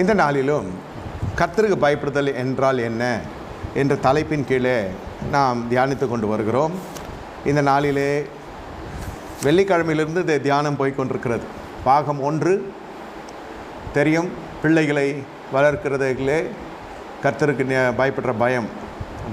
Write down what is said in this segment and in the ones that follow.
இந்த நாளிலும் கர்த்தருக்கு பயப்படுதல் என்றால் என்ன என்ற தலைப்பின் கீழே நாம் தியானித்து கொண்டு வருகிறோம். இந்த நாளிலே வெள்ளிக்கிழமையிலிருந்து இந்த தியானம் போய்கொண்டிருக்கிறது. பாகம் 1 தெரியும். பிள்ளைகளை வளர்க்கிறதிலே கர்த்தருக்கு பயப்படுற பயம்.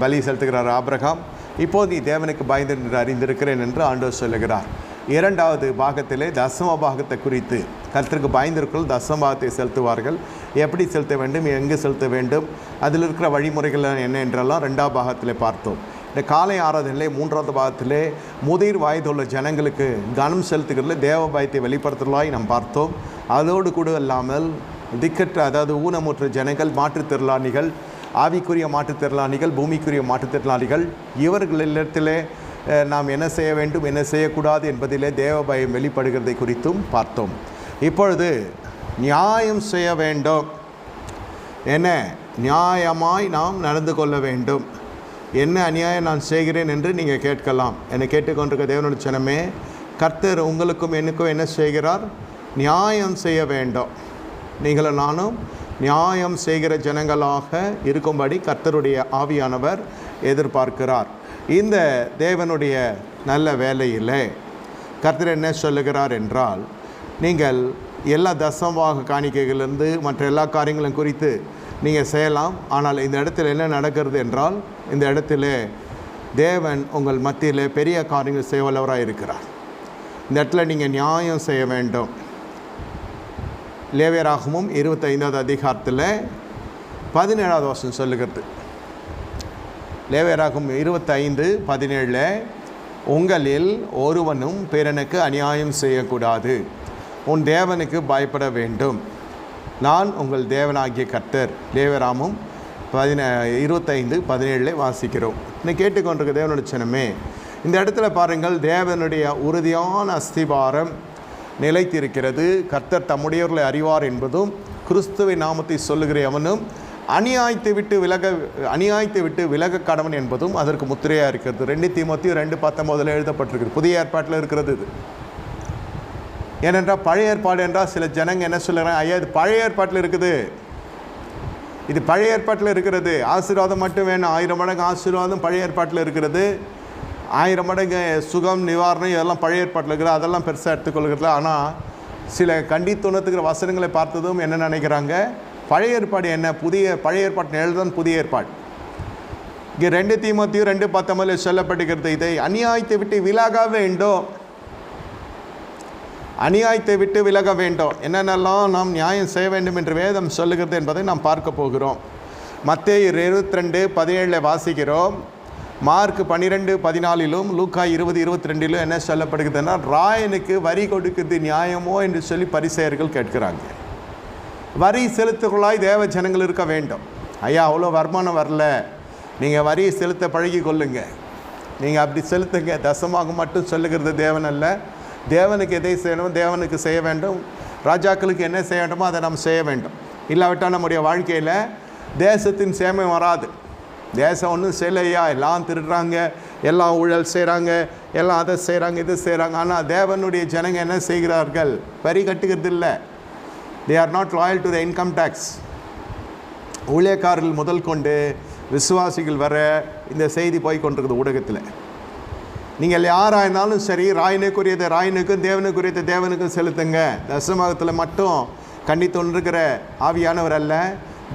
பலி செலுத்துகிறார் ஆபிரகாம். இப்போது நீ தேவனுக்கு பயந்து என்று அறிந்திருக்கிறேன் என்று ஆண்டவர் சொல்லுகிறார். 2வது பாகத்திலே தசம பாகத்தை குறித்து, கர்த்தருக்கு பயந்திருக்கள் தசம பாகத்தை செலுத்துவார்கள், எப்படி செலுத்த வேண்டும், எங்கு செலுத்த வேண்டும், அதில் இருக்கிற வழிமுறைகள் என்ன என்றெல்லாம் 2ஆம் பாகத்திலே பார்த்தோம். இந்த காலை ஆராதனையிலே 3வது பாகத்திலே முதிர் வயதுள்ள ஜனங்களுக்கு கனம் செலுத்துகிறதுல தேவ பயத்தை வெளிப்படுத்துவதாய் நாம் பார்த்தோம். அதோடு கூட இல்லாமல் திக்கற்ற, அதாவது ஊனமுற்ற ஜனங்கள், மாற்றுத்திறனாளிகள், ஆவிக்குரிய மாற்றுத்திறனாளிகள், பூமிக்குரிய மாற்றுத்திறனாளிகள், இவர்களிடத்திலே நாம் என்ன செய்ய வேண்டும், என்ன செய்யக்கூடாது என்பதிலே தேவ பயம் வெளிப்படுகிறதை குறித்தும் பார்த்தோம். இப்பொழுது நியாயம் செய்ய வேண்டும். என்ன நியாயமாய் நாம் நடந்து கொள்ள வேண்டும். என்ன அநியாயம் நான் செய்கிறேன் என்று நீங்கள் கேட்கலாம். என்னை கேட்டுக்கொண்டிருக்க தேவனுடைய ஜனமே, கர்த்தர் உங்களுக்கும் எனக்கும் என்ன செய்கிறார்? நியாயம் செய்ய வேண்டும். நீங்களும் நானும் நியாயம் செய்கிற ஜனங்களாக இருக்கும்படி கர்த்தருடைய ஆவியானவர் எதிர்பார்க்கிறார். இந்த தேவனுடைய நல்ல வேலையில் கர்த்தர் என்ன சொல்லுகிறார் என்றால், நீங்கள் எல்லா தசமபாக காணிக்கைகளிலிருந்து மற்ற எல்லா காரியங்களும் குறித்து நீங்கள் செய்யலாம். ஆனால் இந்த இடத்துல என்ன நடக்கிறது என்றால், இந்த இடத்துல தேவன் உங்கள் மத்தியில் பெரிய காரியங்கள் செய்ய வல்லவராக இருக்கிறார். இந்த இடத்துல நீங்கள் நியாயம் செய்ய வேண்டும். லேவியராகமம் 25வது அதிகாரத்தில் 17வது வசனம் சொல்லுகிறது. லேவியராகமம் 25:17, உங்களில் ஒருவனும் பிறனுக்கு அநியாயம் செய்யக்கூடாது, உன் தேவனுக்கு பயப்பட வேண்டும், நான் உங்கள் தேவனாகிய கர்த்தர். லேவியராகமம் 25:17 வாசிக்கிறோம். இன்னும் கேட்டுக்கொண்டிருக்க தேவனுடைய ஜனமே, இந்த இடத்துல பாருங்கள், தேவனுடைய உறுதியான அஸ்திபாரம் நிலைத்திருக்கிறது. கர்த்தர் தம்முடையவர்களை அறிவார் என்பதும், கிறிஸ்துவை நாமத்தை சொல்லுகிற எவனும் அநியாயத்தை விட்டு விலக கடவன் என்பதும் அதற்கு முத்திரையாக இருக்கிறது. 2 தீமோத்தேயு 2:19 எழுதப்பட்டிருக்கிறது. புதிய ஏற்பாட்டில் இருக்கிறது இது. ஏனென்றால் பழைய ஏற்பாடு என்றால் சில ஜனங்க என்ன சொல்லுறாங்க, ஐயா இது பழைய ஏற்பாட்டில் இருக்குது, இது பழைய ஏற்பாட்டில் இருக்கிறது, ஆசீர்வாதம் மட்டும் வேணும், 1000 மடங்கு ஆசீர்வாதம் பழைய ஏற்பாட்டில் இருக்கிறது, 1000 மடங்கு சுகம் நிவாரணம் இதெல்லாம் பழைய ஏற்பாட்டில் இருக்கிறது, அதெல்லாம் பெருசாக எடுத்துக்கொள்கிறது. ஆனால் சில கண்டித்துணத்துக்கிற வசனங்களை பார்த்ததும் என்ன நினைக்கிறாங்க, பழைய ஏற்பாடு என்ன, பழைய ஏற்பாட்டு எழுதான் புதிய ஏற்பாடு. இங்கே 2 தீமோத்தேயு 2:19 சொல்லப்பட்டிருக்கிறது, இதை அநியாயத்தை விட்டு விலக வேண்டும். அநியாயத்தை விட்டு விலக வேண்டும். என்னென்னலாம் நாம் நியாயம் செய்ய வேண்டும் என்று வேதம் சொல்லுகிறது என்பதை நாம் பார்க்க போகிறோம். மத்தேயு 22:17 வாசிக்கிறோம். மார்க் 12:14 லூக்கா 20:22 என்ன சொல்லப்படுகிறதுனா, ராயனுக்கு வரி கொடுக்கிறது நியாயமோ என்று சொல்லி பரிசேயர்கள் கேட்கிறாங்க. வரி செலுத்துகளாய் தேவ ஜனங்கள் இருக்க வேண்டும். ஐயா அவ்வளோ வருமானம் வரல, நீங்கள் வரி செலுத்த பழகி கொள்ளுங்க, நீங்கள் அப்படி செலுத்துங்க. தசமாக மட்டும் சொல்லுகிறது தேவன் அல்ல. தேவனுக்கு எதை செய்யணும், தேவனுக்கு செய்ய வேண்டும். ராஜாக்களுக்கு என்ன செய்ய வேண்டுமோ அதை நாம் செய்ய வேண்டும். இல்லாவிட்டால் நம்முடைய வாழ்க்கையில் தேசத்தின் சேமை வராது. தேசம் ஒன்றும் செய்யலையா, எல்லாம் திருடுறாங்க, எல்லாம் ஊழல் செய்கிறாங்க, எல்லாம் அதை செய்கிறாங்க, இது செய்கிறாங்க. ஆனால் தேவனுடைய ஜனங்க என்ன செய்கிறார்கள்? வரி கட்டுகிறது இல்லை. They are not loyal to the income tax. ஊழியக்காரர்கள் முதல் கொண்டு விசுவாசிகள் வர இந்த செய்தி போய் கொண்டிருக்குது ஊடகத்தில். நீங்கள் யாராக இருந்தாலும் சரி, ராயனுக்குரியதை ராயனுக்கும், தேவனுக்குரியதை தேவனுக்கும் செலுத்துங்க. தசமத்தில் மட்டும் கண்டித்துண்டிருக்கிற ஆவியானவர் அல்ல.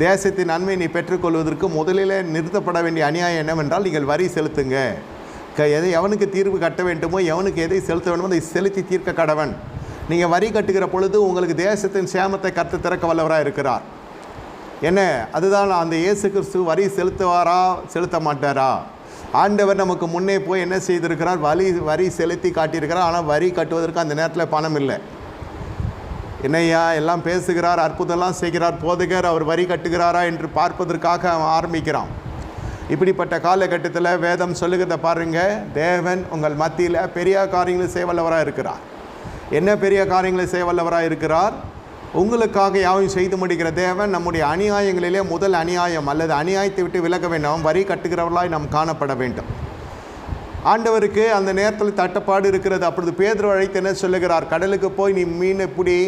தேசத்தின் நன்மை நீ பெற்றுக்கொள்வதற்கு முதலில் நிறுத்தப்பட வேண்டிய அநியாயம் என்னவென்றால், நீங்கள் வரி செலுத்துங்க. எவனுக்கு தீர்வு கட்ட வேண்டுமோ, எவனுக்கு எதை செலுத்த வேண்டுமோ அதை செலுத்தி தீர்க்க கடவன். நீங்கள் வரி கட்டுகிற பொழுது உங்களுக்கு தேசத்தின் சேமத்தை கர்த்தர் திறக்க வல்லவராக இருக்கிறார். என்ன அதுதான் அந்த இயேசு கிறிஸ்து வரி செலுத்துவாரா செலுத்த மாட்டாரா? ஆண்டவர் நமக்கு முன்னே போய் என்ன செய்திருக்கிறார்? வரி செலுத்தி காட்டியிருக்கிறார். ஆனால் வரி கட்டுவதற்கு அந்த நேரத்தில் பணம் இல்லை. என்னையா எல்லாம் பேசுகிறார், அற்புதம்லாம் செய்கிறார் போதகர், அவர் வரி கட்டுகிறாரா என்று பார்ப்பதற்காக அவன் ஆரம்பிக்கிறான். இப்படிப்பட்ட காலகட்டத்தில் வேதம் சொல்லுகிறத பாருங்கள், தேவன் உங்கள் மத்தியில் பெரிய காரியங்களை செய்ய வல்லவராக இருக்கிறார். என்ன பெரிய காரியங்களை செய்ய வல்லவராக இருக்கிறார்? உங்களுக்காக யாவையும் செய்து முடிக்கிற தேவன் நம்முடைய அநியாயங்களிலே முதல் அநியாயம் அல்லது அநியாயத்தை விட்டு விலக வேண்டும். வரி கட்டுகிறவர்களாய் நாம் காணப்பட வேண்டும். ஆண்டவருக்கு அந்த நேரத்தில் தட்டுப்பாடு இருக்கிறது. அப்பொழுது பேதுரு அழைத்து என்ன சொல்லுகிறார்? கடலுக்கு போய் நீ மீன் பிடி,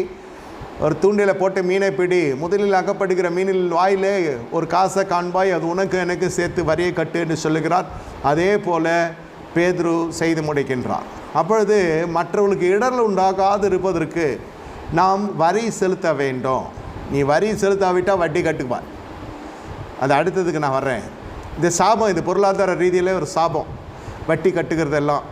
ஒரு தூண்டில போட்டு மீனை பிடி, முதலில் அகப்படுகிற மீனில் வாயிலே ஒரு காசை காண்பாய், அது உனக்கு எனக்கு சேர்த்து வரியை கட்டு என்று சொல்லுகிறார். அதே போல் பேதுரு செய்து முடிக்கின்றார். அப்பொழுது மற்றவர்களுக்கு இடர்ல உண்டாகாது இருப்பதற்கு நாம் வரி செலுத்த வேண்டும். நீ வரி செலுத்தாவிட்டால் வட்டி கட்டுவார். அது அடுத்ததுக்கு நான் வர்றேன். இந்த சாபம், இது பொருளாதார ரீதியில் ஒரு சாபம், வட்டி கட்டுகிறதெல்லாம்.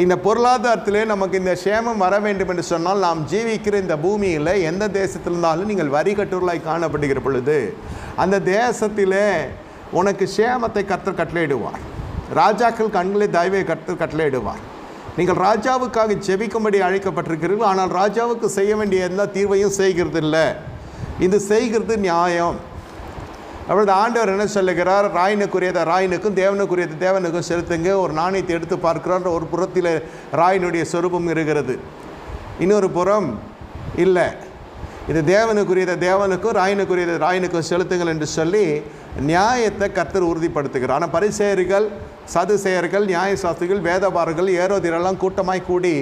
இந்த பொருளாதாரத்திலே நமக்கு இந்த சேமம் வர வேண்டும் என்று சொன்னால், நாம் ஜீவிக்கிற இந்த பூமியில் எந்த தேசத்தில் இருந்தாலும் நீங்கள் வரி கட்டுவர்களாய் காணப்படுகிற பொழுது அந்த தேசத்திலே உனக்கு சேமத்தை கர்த்தர் கட்டளையிடுவார். ராஜாக்கள் கண்களை தயவை கர்த்தர் கட்டளையிடுவார். நீங்கள் ராஜாவுக்காக ஜெபிக்கும்படி அழைக்கப்பட்டிருக்கிறீர்கள், ஆனால் ராஜாவுக்கு செய்ய வேண்டிய எந்த தீர்வையும் செய்கிறது இல்லை. இது செய்கிறது நியாயம். அப்பொழுது ஆண்டவர் என்ன சொல்லுகிறார்? ராயினுக்குரியதை ராயினுக்கும் தேவனுக்குரியதை தேவனுக்கும் செலுத்துங்க. ஒரு நாணயத்தை எடுத்து பார்க்கிறார். ஒரு புறத்தில் ராயினுடைய சொரூபம் இருக்கிறது, இன்னொரு புறம் இல்லை. இது தேவனுக்குரியதை தேவனுக்கும் ராயினுக்குரியதை ராயினுக்கும் செலுத்துங்கள் என்று சொல்லி நியாயத்தை கர்த்தர் உறுதிப்படுத்துகிறார். ஆனால் பரிசேயர்கள், சதுசேயர்கள், நியாயசாஸ்திரிகள், வேதபாரர்கள், ஏரோதிரெல்லாம் கூட்டமாய் கூடி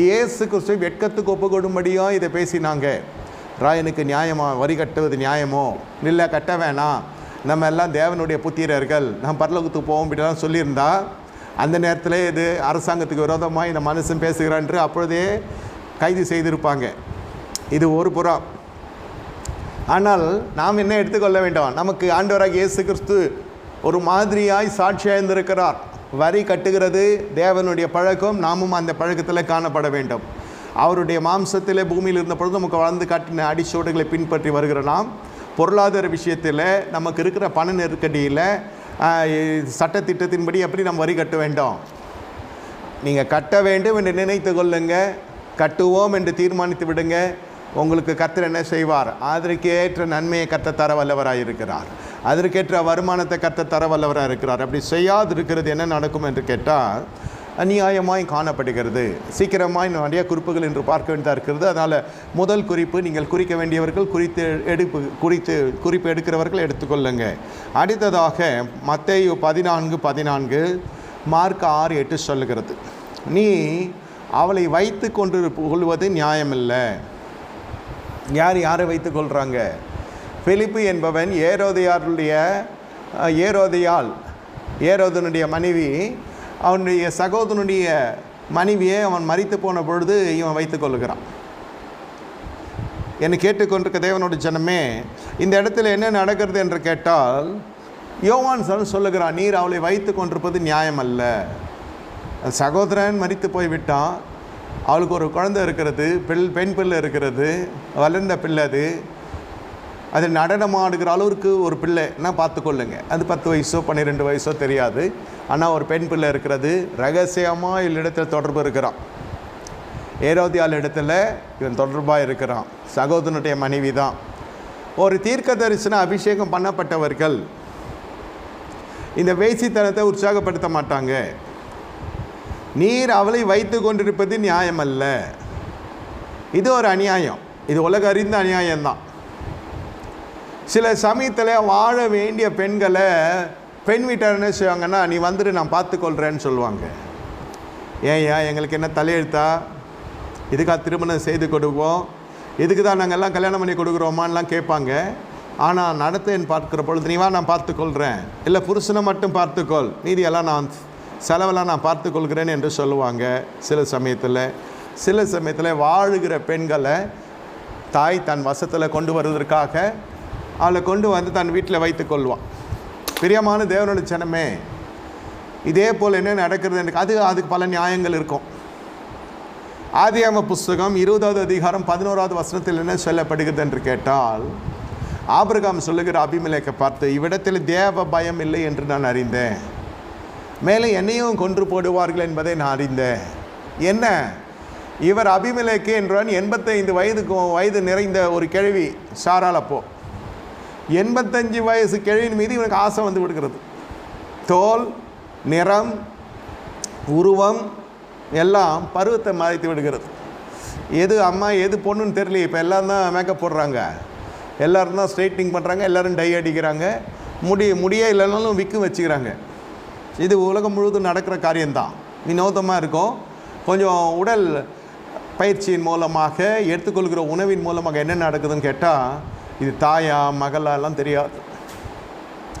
இயேசு கிறிஸ்துவை வெட்கத்துக்கு ஒப்புக்கொடும்படியாக இதை பேசினாங்க. ராயனுக்கு நியாயமா? வரி கட்டுவது நியாயமோ? இல்லை, கட்ட வேணாம், நம்ம எல்லாம் தேவனுடைய புத்திரர்கள், நம்ம பரலோகத்துக்கு போவோம் இப்படிலாம் சொல்லியிருந்தா அந்த நேரத்தில் இது அரசாங்கத்துக்கு விரோதமாக இந்த மனுஷன் பேசுகிறான் என்று அப்பொழுதே கைது செய்திருப்பாங்க. இது ஒரு புறம். ஆனால் நாம் என்ன எடுத்துக்கொள்ள வேண்டும்? நமக்கு ஆண்டவராகிய இயேசு கிறிஸ்து ஒரு மாதிரியாய் சாட்சியாக இருந்திருக்கிறார். வரி கட்டுகிறது தேவனுடைய பழக்கம், நாமும் அந்த பழக்கத்தில் காணப்பட வேண்டும். அவருடைய மாம்சத்தில் பூமியில் இருந்த பொழுது நமக்கு வளர்ந்து காட்டின அடிச்சோடுகளை பின்பற்றி வருகிற நாம் பொருளாதார விஷயத்தில் நமக்கு இருக்கிற பண நெருக்கடியில் சட்டத்திட்டத்தின்படி எப்படி நம்ம வரி கட்ட வேண்டும்? நீங்கள் கட்ட வேண்டும் என்று நினைத்து கொள்ளுங்க, கட்டுவோம் என்று தீர்மானித்து விடுங்க. உங்களுக்கு கர்த்தர் என்ன செய்வார்? அதற்கேற்ற நன்மையை கர்த்தர் தர வல்லவராக இருக்கிறார். அதற்கேற்ற வருமானத்தை கர்த்தர் தர வல்லவராக இருக்கிறார். அப்படி செய்யாது இருக்கிறது என்ன நடக்கும் என்று கேட்டால் அநியாயமாய் காணப்படுகிறது. சீக்கிரமாய் நிறைய குறிப்புகள் என்று பார்க்க வேண்டியதாக இருக்கிறது. அதனால் முதல் குறிப்பு, நீங்கள் குறிக்க வேண்டியவர்கள் குறிப்பு எடுக்கிறவர்கள் எடுத்துக்கொள்ளுங்க. அடுத்ததாக மத்தேயு 14:14, மார்க் 6:8 சொல்லுகிறது, நீ அவளை வைத்து கொள்வது நியாயமில்லை. யாரை வைத்து கொள்கிறாங்க? பிலிப்பு என்பவன் ஏரோதனுடைய மனைவி, அவனுடைய சகோதரனுடைய மனைவியை அவன் மரித்து போன பொழுது இவன் வைத்து கொள்ளுகிறான். என்னை கேட்டுக்கொண்டிருக்க தேவனுடைய ஜனமே, இந்த இடத்துல என்ன நடக்கிறது என்று கேட்டால், யோவான் சொல்லுகிறான், நீர் அவளை வைத்து கொண்டிருப்பது நியாயம் அல்ல. சகோதரன் மரித்து போய்விட்டான், அவளுக்கு ஒரு குழந்தை இருக்கிறது, பெண் பிள்ளை இருக்கிறது, வளர்ந்த பிள்ளை, அது நடனமாடுகிற அளவுக்கு ஒரு பிள்ளைன்னா பார்த்துக்கொள்ளுங்க. அது 10 வயசோ 12 வயசோ தெரியாது. ஆனால் ஒரு பெண் பிள்ளை இருக்கிறது. ரகசியமாக இடத்துல தொடர்பு இருக்கிறான். ஏரோதியால் இடத்துல இவன் தொடர்பாக இருக்கிறான். சகோதரனுடைய மனைவி தான். ஒரு தீர்க்க தரிசன அபிஷேகம் பண்ணப்பட்டவர்கள் இந்த வேசித்தனத்தை உற்சாகப்படுத்த மாட்டாங்க. நீர் அவளை வைத்து கொண்டிருப்பது நியாயமல்ல. இது ஒரு அநியாயம். இது உலக அறிந்த அநியாயம்தான். சில சமயத்தில் வாழ வேண்டிய பெண்களை பெண் வீட்டார் என்ன செய்வாங்கன்னா, நீ வந்துட்டு நான் பார்த்துக்கொள்கிறேன்னு சொல்லுவாங்க. ஏயா எங்களுக்கு என்ன தலையெழுத்தா? இதுக்காக திருமணம் செய்து கொடுப்போம், இதுக்கு தான் நாங்கள் எல்லாம் கல்யாணம் பண்ணி கொடுக்குறோமான்லாம் கேட்பாங்க. ஆனால் நடத்தைன்னு பார்க்குற பொழுது, நீ வா நான் பார்த்துக்கொள்கிறேன், இல்லை புருஷனை மட்டும் பார்த்துக்கொள், மீதியெல்லாம் நான் செலவெல்லாம் நான் பார்த்துக்கொள்கிறேன் என்று சொல்லுவாங்க. சில சமயத்தில் வாழுகிற பெண்களை தாய் தன் வசத்தில் கொண்டு வருவதற்காக அவளை கொண்டு வந்து தன் வீட்டில் வைத்து கொள்வான். பிரியமான தேவனுடைய ஜனமே, இதே போல் என்ன நடக்கிறது எனக்கு அதுக்கு பல நியாயங்கள் இருக்கும். ஆதியாகம புஸ்தகம் 20வது அதிகாரம் 11வது வசனத்தில் என்ன சொல்லப்படுகிறது என்று கேட்டால், ஆபிரகாம் சொல்லுகிற அபிமெலேக்கை பார்த்து, இவ்விடத்தில் தேவ பயம் இல்லை என்று நான் அறிந்தேன், மேலே என்னையும் கொன்று போடுவார்கள் என்பதை நான் அறிந்தேன். என்ன, இவர் அபிமெலேக்கு என்றான் 85 வயது நிறைந்த ஒரு கிழவி சாரால். அப்போ 85 வயசு கிழவின் மீது இவனுக்கு ஆசை வந்து விடுகிறது. தோல், நிறம், உருவம் எல்லாம் பருவத்தை மறைத்து விடுகிறது. எது அம்மா எது பொண்ணுன்னு தெரியல. இப்போ எல்லோரும் தான் மேக்கப் போடுறாங்க, எல்லோரும் தான் ஸ்ட்ரைட்னிங் பண்ணுறாங்க, எல்லோரும் டை அடிக்கிறாங்க, முடியே இல்லைனாலும் விக்கு வச்சுக்கிறாங்க. இது உலகம் முழுவதும் நடக்கிற காரியம்தான். வினோதமாக இருக்கும். கொஞ்சம் உடல் பயிற்சியின் மூலமாக எடுத்துக்கொள்கிற உணவின் மூலமாக என்ன நடக்குதுன்னு கேட்டால் இது தாயா மகளெல்லாம் தெரியாது,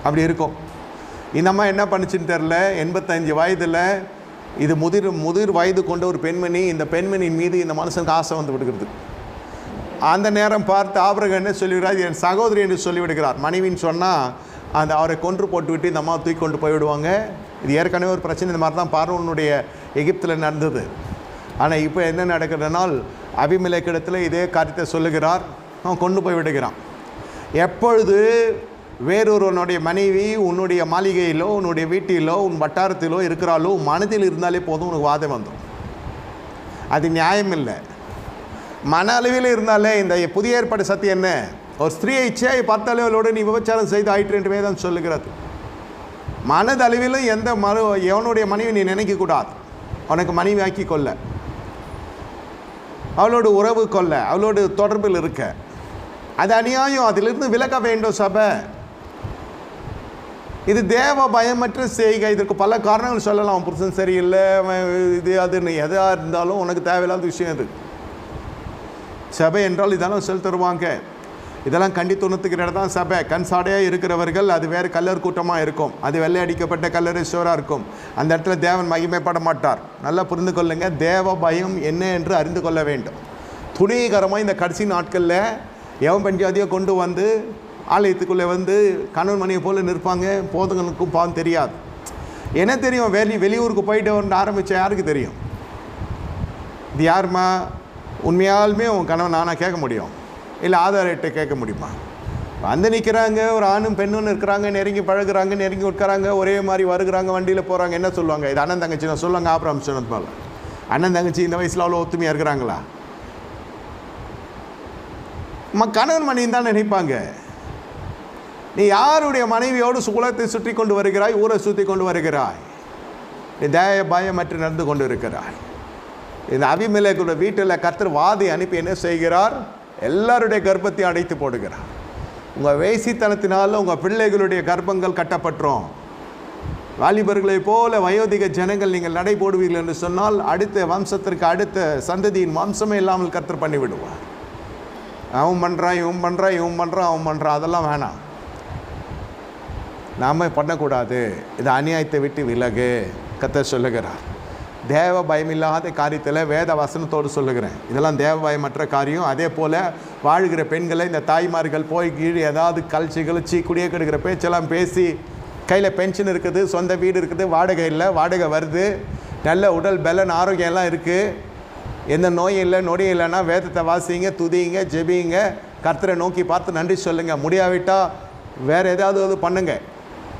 அப்படி இருக்கும். இந்த அம்மா என்ன பண்ணுச்சுன்னு தெரில. 85 வயதில் இது முதிர் வயது கொண்ட ஒரு பெண்மணி. இந்த பெண்மணியின் மீது இந்த மனுஷனுக்கு ஆசை வந்து விடுகிறது. அந்த நேரம் பார்த்து ஆபிரகாம் என்ன சொல்லிவிடுறார், என் சகோதரி என்று சொல்லிவிடுகிறார். மனைவின்னு சொன்னால் அவரை கொன்று போட்டு விட்டு இந்த அம்மா தூக்கி கொண்டு போய்விடுவாங்க. இது ஏற்கனவே ஒரு பிரச்சனை. இந்த மாதிரி தான் பார்வோனுடைய எகிப்தில் நடந்தது. ஆனால் இப்போ என்ன நடக்கிறதுனால் அபிமெலேக்கிடத்தில் இதே காரியத்தை சொல்லுகிறார். அவன் கொண்டு போய் விடுகிறான். எப்பொழுது வேறொருவனுடைய மனைவி உன்னுடைய மாளிகையிலோ உன்னுடைய வீட்டிலோ உன் வட்டாரத்திலோ இருக்கிறாலோ மனதில் இருந்தாலே போதும் உனக்கு வாதம் வந்துடும். அது நியாயம் இல்லை. மன அளவில் இருந்தாலே இந்த புதிய ஏற்பாடு சத்தியம் என்ன, ஒரு ஸ்திரீயை இச்சையை பார்த்தாலே அவளோடு நீ விபச்சாரம் செய்து ஆயிற்று என்று வேதம் சொல்லுகிறது. மனதளவிலும் எவனுடைய மனைவி நீ நினைக்கக்கூடாது. உனக்கு மனைவி ஆக்கி கொள்ள, அவளோடு உறவு கொள்ள, அவளோடு தொடர்பில் இருக்க, அது அநியாயம். அதிலிருந்து விலக வேண்டும் சபை. இது தேவ பயமற்ற செய்கை. இதற்கு பல காரணங்கள் சொல்லலாம். புருஷன் சரியில்லை, இது அதுன்னு எதாக இருந்தாலும் உனக்கு தேவையில்லாத விஷயம் அது. சபை என்றால் இதெல்லாம் சொல்லி தருவாங்க. இதெல்லாம் கண்டித்துணர்த்துக்கிற இடம் தான் சபை. கண் சாடையாக இருக்கிறவர்கள் அது வேறு கல்லர் கூட்டமாக இருக்கும். அது வெள்ளை அடிக்கப்பட்ட கல்லரேஸ்வராக இருக்கும். அந்த இடத்துல தேவன் மகிமைப்பட மாட்டார். நல்லா புரிந்து கொள்ளுங்க. தேவ பயம் என்ன என்று அறிந்து கொள்ள வேண்டும். துணிகரமாக இந்த கடைசி நாட்களில் எவன் பஞ்சாதியை கொண்டு வந்து ஆலயத்துக்குள்ளே வந்து கணவன் மனையை போல் நிற்பாங்க. போதுங்களுக்கும் பாவம் தெரியாது. என்ன தெரியும், வெளியூருக்கு போயிட்டு வந்து ஆரம்பித்த யாருக்கு தெரியும்? இது யாருமா உண்மையாலுமே உன் கணவன் நானாக கேட்க முடியும்? இல்லை ஆதாரத்தை கேட்க முடியுமா? வந்து நிற்கிறாங்க, ஒரு ஆணும் பெண்ணுன்னு இருக்கிறாங்க, நெருங்கி பழகுறாங்க, நெருங்கி உட்காராங்க, ஒரே மாதிரி வருகிறாங்க, வண்டியில் போகிறாங்க. என்ன சொல்லுவாங்க? இது அண்ணன் தங்கச்சி நான் சொல்லுவாங்க. ஆபிரகாம் சொன்னது போல அண்ணன் தங்கச்சி இந்த வயசில் அவ்வளோ ஒத்துமையாக இருக்கிறாங்களா? கணவன் மனைவி தான் நினைப்பாங்க. நீ யாருடைய மனைவியோடு குலத்தை சுற்றி கொண்டு வருகிறாய், ஊரை சுற்றி கொண்டு வருகிறாய், நீ தேய பயமற்று நடந்து கொண்டு இருக்கிறாய். இந்த அபிமெலேக்குடைய வீட்டில் கர்த்தர் வாதி அனுப்பி என்ன செய்கிறார்? எல்லாருடைய கர்ப்பத்தை அடைத்து போடுகிறார். உங்கள் வேசித்தனத்தினால உங்கள் பிள்ளைகளுடைய கர்ப்பங்கள் கட்டப்பட்டுரும். வாலிபர்களை போல வயோதிக ஜனங்கள் நீங்கள் நடை போடுவீர்கள் என்று சொன்னால் அடுத்த வம்சத்திற்கு அடுத்த சந்ததியின் வம்சமே இல்லாமல் கர்த்தர் பண்ணிவிடுவார். அவன் பண்ணுறான், இவன் பண்ணுறான், இவன் பண்ணுறான், அவன் பண்ணுறான், அதெல்லாம் வேணாம். நாம் பண்ணக்கூடாது. இது அநியாயத்தை விட்டு விலகு கர்த்தர் சொல்லுகிறார். தேவ பயமில்லாத காரியத்தில் வேத வசனத்தோடு சொல்லுகிறேன். இதெல்லாம் தேவ பயமற்ற காரியம். அதே போல் வாழ்கிற பெண்களை இந்த தாய்மார்கள் போய் கீழே ஏதாவது கழிச்சு கிழிச்சி குடியே கெடுக்கிற பேச்செல்லாம் பேசி, கையில் பென்ஷன் இருக்குது, சொந்த வீடு இருக்குது, வாடகை இல்லை, வாடகை வருது, நல்ல உடல் பலன் ஆரோக்கியம்லாம் இருக்குது, எந்த நோயும் இல்லை நொடியும் இல்லைன்னா வேதத்தை வாசிங்க, துதிங்க, ஜெபிங்க, கர்த்தரை நோக்கி பார்த்து நன்றி சொல்லுங்கள். முடியாவிட்டால் வேறு ஏதாவது பண்ணுங்க.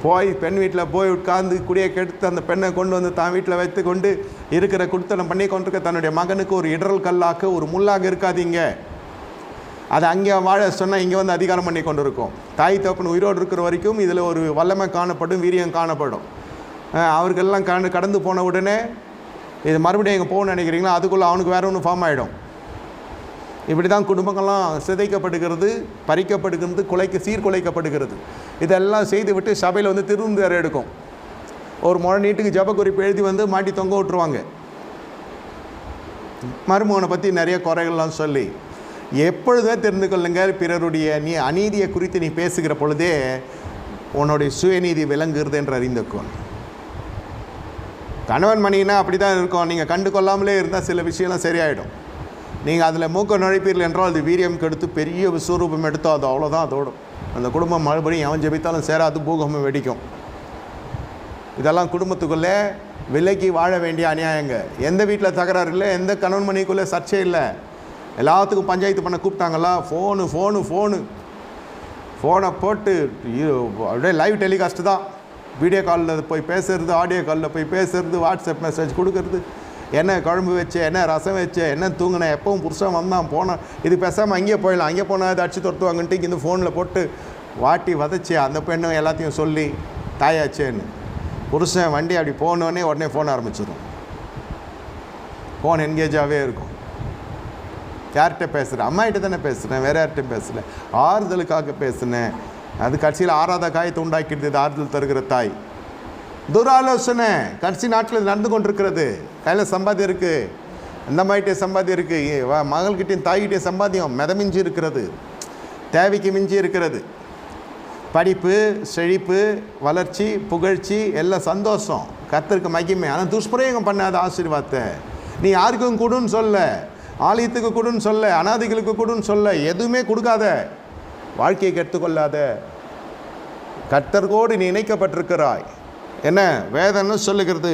போய் பெண் வீட்டில் போய் உட்கார்ந்து குடியை கெடுத்து அந்த பெண்ணை கொண்டு வந்து தான் வீட்டில் வைத்து கொண்டு இருக்கிற குடுத்தனம் பண்ணி கொண்டிருக்க தன்னுடைய மகனுக்கு ஒரு இடரல் கல்லாக ஒரு முள்ளாக இருக்காதீங்க. அதை அங்கே வாழ சொன்னால் இங்கே வந்து அதிகாரம் பண்ணி கொண்டு இருக்கும். தாய் தகப்பன் உயிரோடு இருக்கிற வரைக்கும் இதில் ஒரு வல்லமை காணப்படும், வீரியம் காணப்படும். அவர்களெல்லாம் கடந்து போன உடனே இது மறுபடியும் எங்கே போகணும்னு நினைக்கிறீங்களா, அதுக்குள்ளே அவனுக்கு வேறு ஒன்று ஃபார்ம் ஆகிடும். இப்படி தான் குடும்பங்கள்லாம் சிதைக்கப்படுகிறது, பறிக்கப்படுகிறது, சீர்குலைக்கப்படுகிறது. இதெல்லாம் செய்துவிட்டு சபையில் வந்து திரும்ப எடுக்கும். ஒரு முழ நீட்டுக்கு ஜப குறிப்பு எழுதி வந்து மாட்டி தொங்க விட்டுருவாங்க. மருமகனை பற்றி நிறைய குறைகள்லாம் சொல்லி. எப்பொழுதே தெரிந்து கொள்ளுங்கள், பிறருடைய நீ அநீதியை குறித்து நீ பேசுகிற பொழுதே உன்னுடைய சுயநீதி விளங்குகிறது என்று அறிந்துக்கொள். கணவன் மணினா அப்படி தான் இருக்கும். நீங்கள் கண்டு கொள்ளாமலே இருந்தால் சில விஷயம்லாம் சரியாயிடும். நீங்கள் அதில் மூக்க நுழைப்பீர்கள் என்றால் அது வீரியம் கெடுத்து பெரிய விஸ்வரூபம் எடுத்தோ அது அவ்வளோதான் அதோடும். அந்த குடும்பம் மறுபடியும் எவன் ஜெபித்தாலும் சேராது, பூகம்பம் வெடிக்கும். இதெல்லாம் குடும்பத்துக்குள்ளே விலைக்கு வாழ வேண்டிய அநியாயங்க. எந்த வீட்டில் தகராறு இல்லை, எந்த கணவன் மணிக்குள்ளே சர்ச்சை இல்லை. எல்லாத்துக்கும் பஞ்சாயத்து பண்ண கூப்பிட்டாங்களா, ஃபோனை போட்டு அப்படியே லைவ் டெலிகாஸ்ட்டு தான். வீடியோ காலில் போய் பேசுகிறது, ஆடியோ காலில் போய் பேசுகிறது, வாட்ஸ்அப் மெசேஜ் கொடுக்கறது, என்ன குழம்பு வச்ச, என்ன ரசம் வச்ச, என்ன தூங்கினேன், எப்பவும் புருஷன் வந்தான் போனான், இது பேசாமல் அங்கேயே போயிடலாம், அங்கே போனால் அதை அடிச்சு துரத்துவாங்கன்ட்டு இந்த ஃபோனில் போட்டு வாட்டி வதச்சி அந்த பெண்ணும் எல்லாத்தையும் சொல்லி தாயாச்சேன்னு. புருஷன் வண்டி அப்படி போனோடனே உடனே ஃபோன் ஆரம்பிச்சிடும். ஃபோன் என்கேஜாகவே இருக்கும். யார்கிட்ட பேசுகிறேன்? அம்மாகிட்ட தானே பேசுகிறேன், வேறு யார்கிட்டையும் பேசுகிறேன், ஆறுதலுக்காக பேசுனேன். அது கடைசியில் ஆறாத காயத்தை உண்டாக்கிடுது ஆறுதல் தருகிற தாய். துராலோசனை கடைசி நாட்டில் நடந்து கொண்டிருக்கிறது. கையில் சம்பாத்தியம் இருக்குது, அந்த மாதிரிட்டே சம்பாத்தியம் இருக்குது. மகள்கிட்டையும் தாய்கிட்டையும் சம்பாத்தியம் மிதமிஞ்சி இருக்கிறது, தேவைக்கு மிஞ்சி இருக்கிறது. படிப்பு, செழிப்பு, வளர்ச்சி, புகழ்ச்சி, எல்லாம் சந்தோஷம், கர்த்தருக்கு மகிமை. ஆனால் துஷ்பிரயோகம் பண்ணாத ஆசீர்வாதத்தை நீ யாருக்கும் கொடுன்னு சொல்ல, ஆலயத்துக்கு கொடுன்னு சொல்ல, அனாதைகளுக்கு கொடுன்னு சொல்ல, எதுவுமே கொடுக்காத, வாழ்க்கையை கெடுத்துக்கொள்ளாத. கர்த்தர்கோடு நீ இணைக்கப்பட்டிருக்கிறாய். என்ன வேதம்னு சொல்லுகிறது?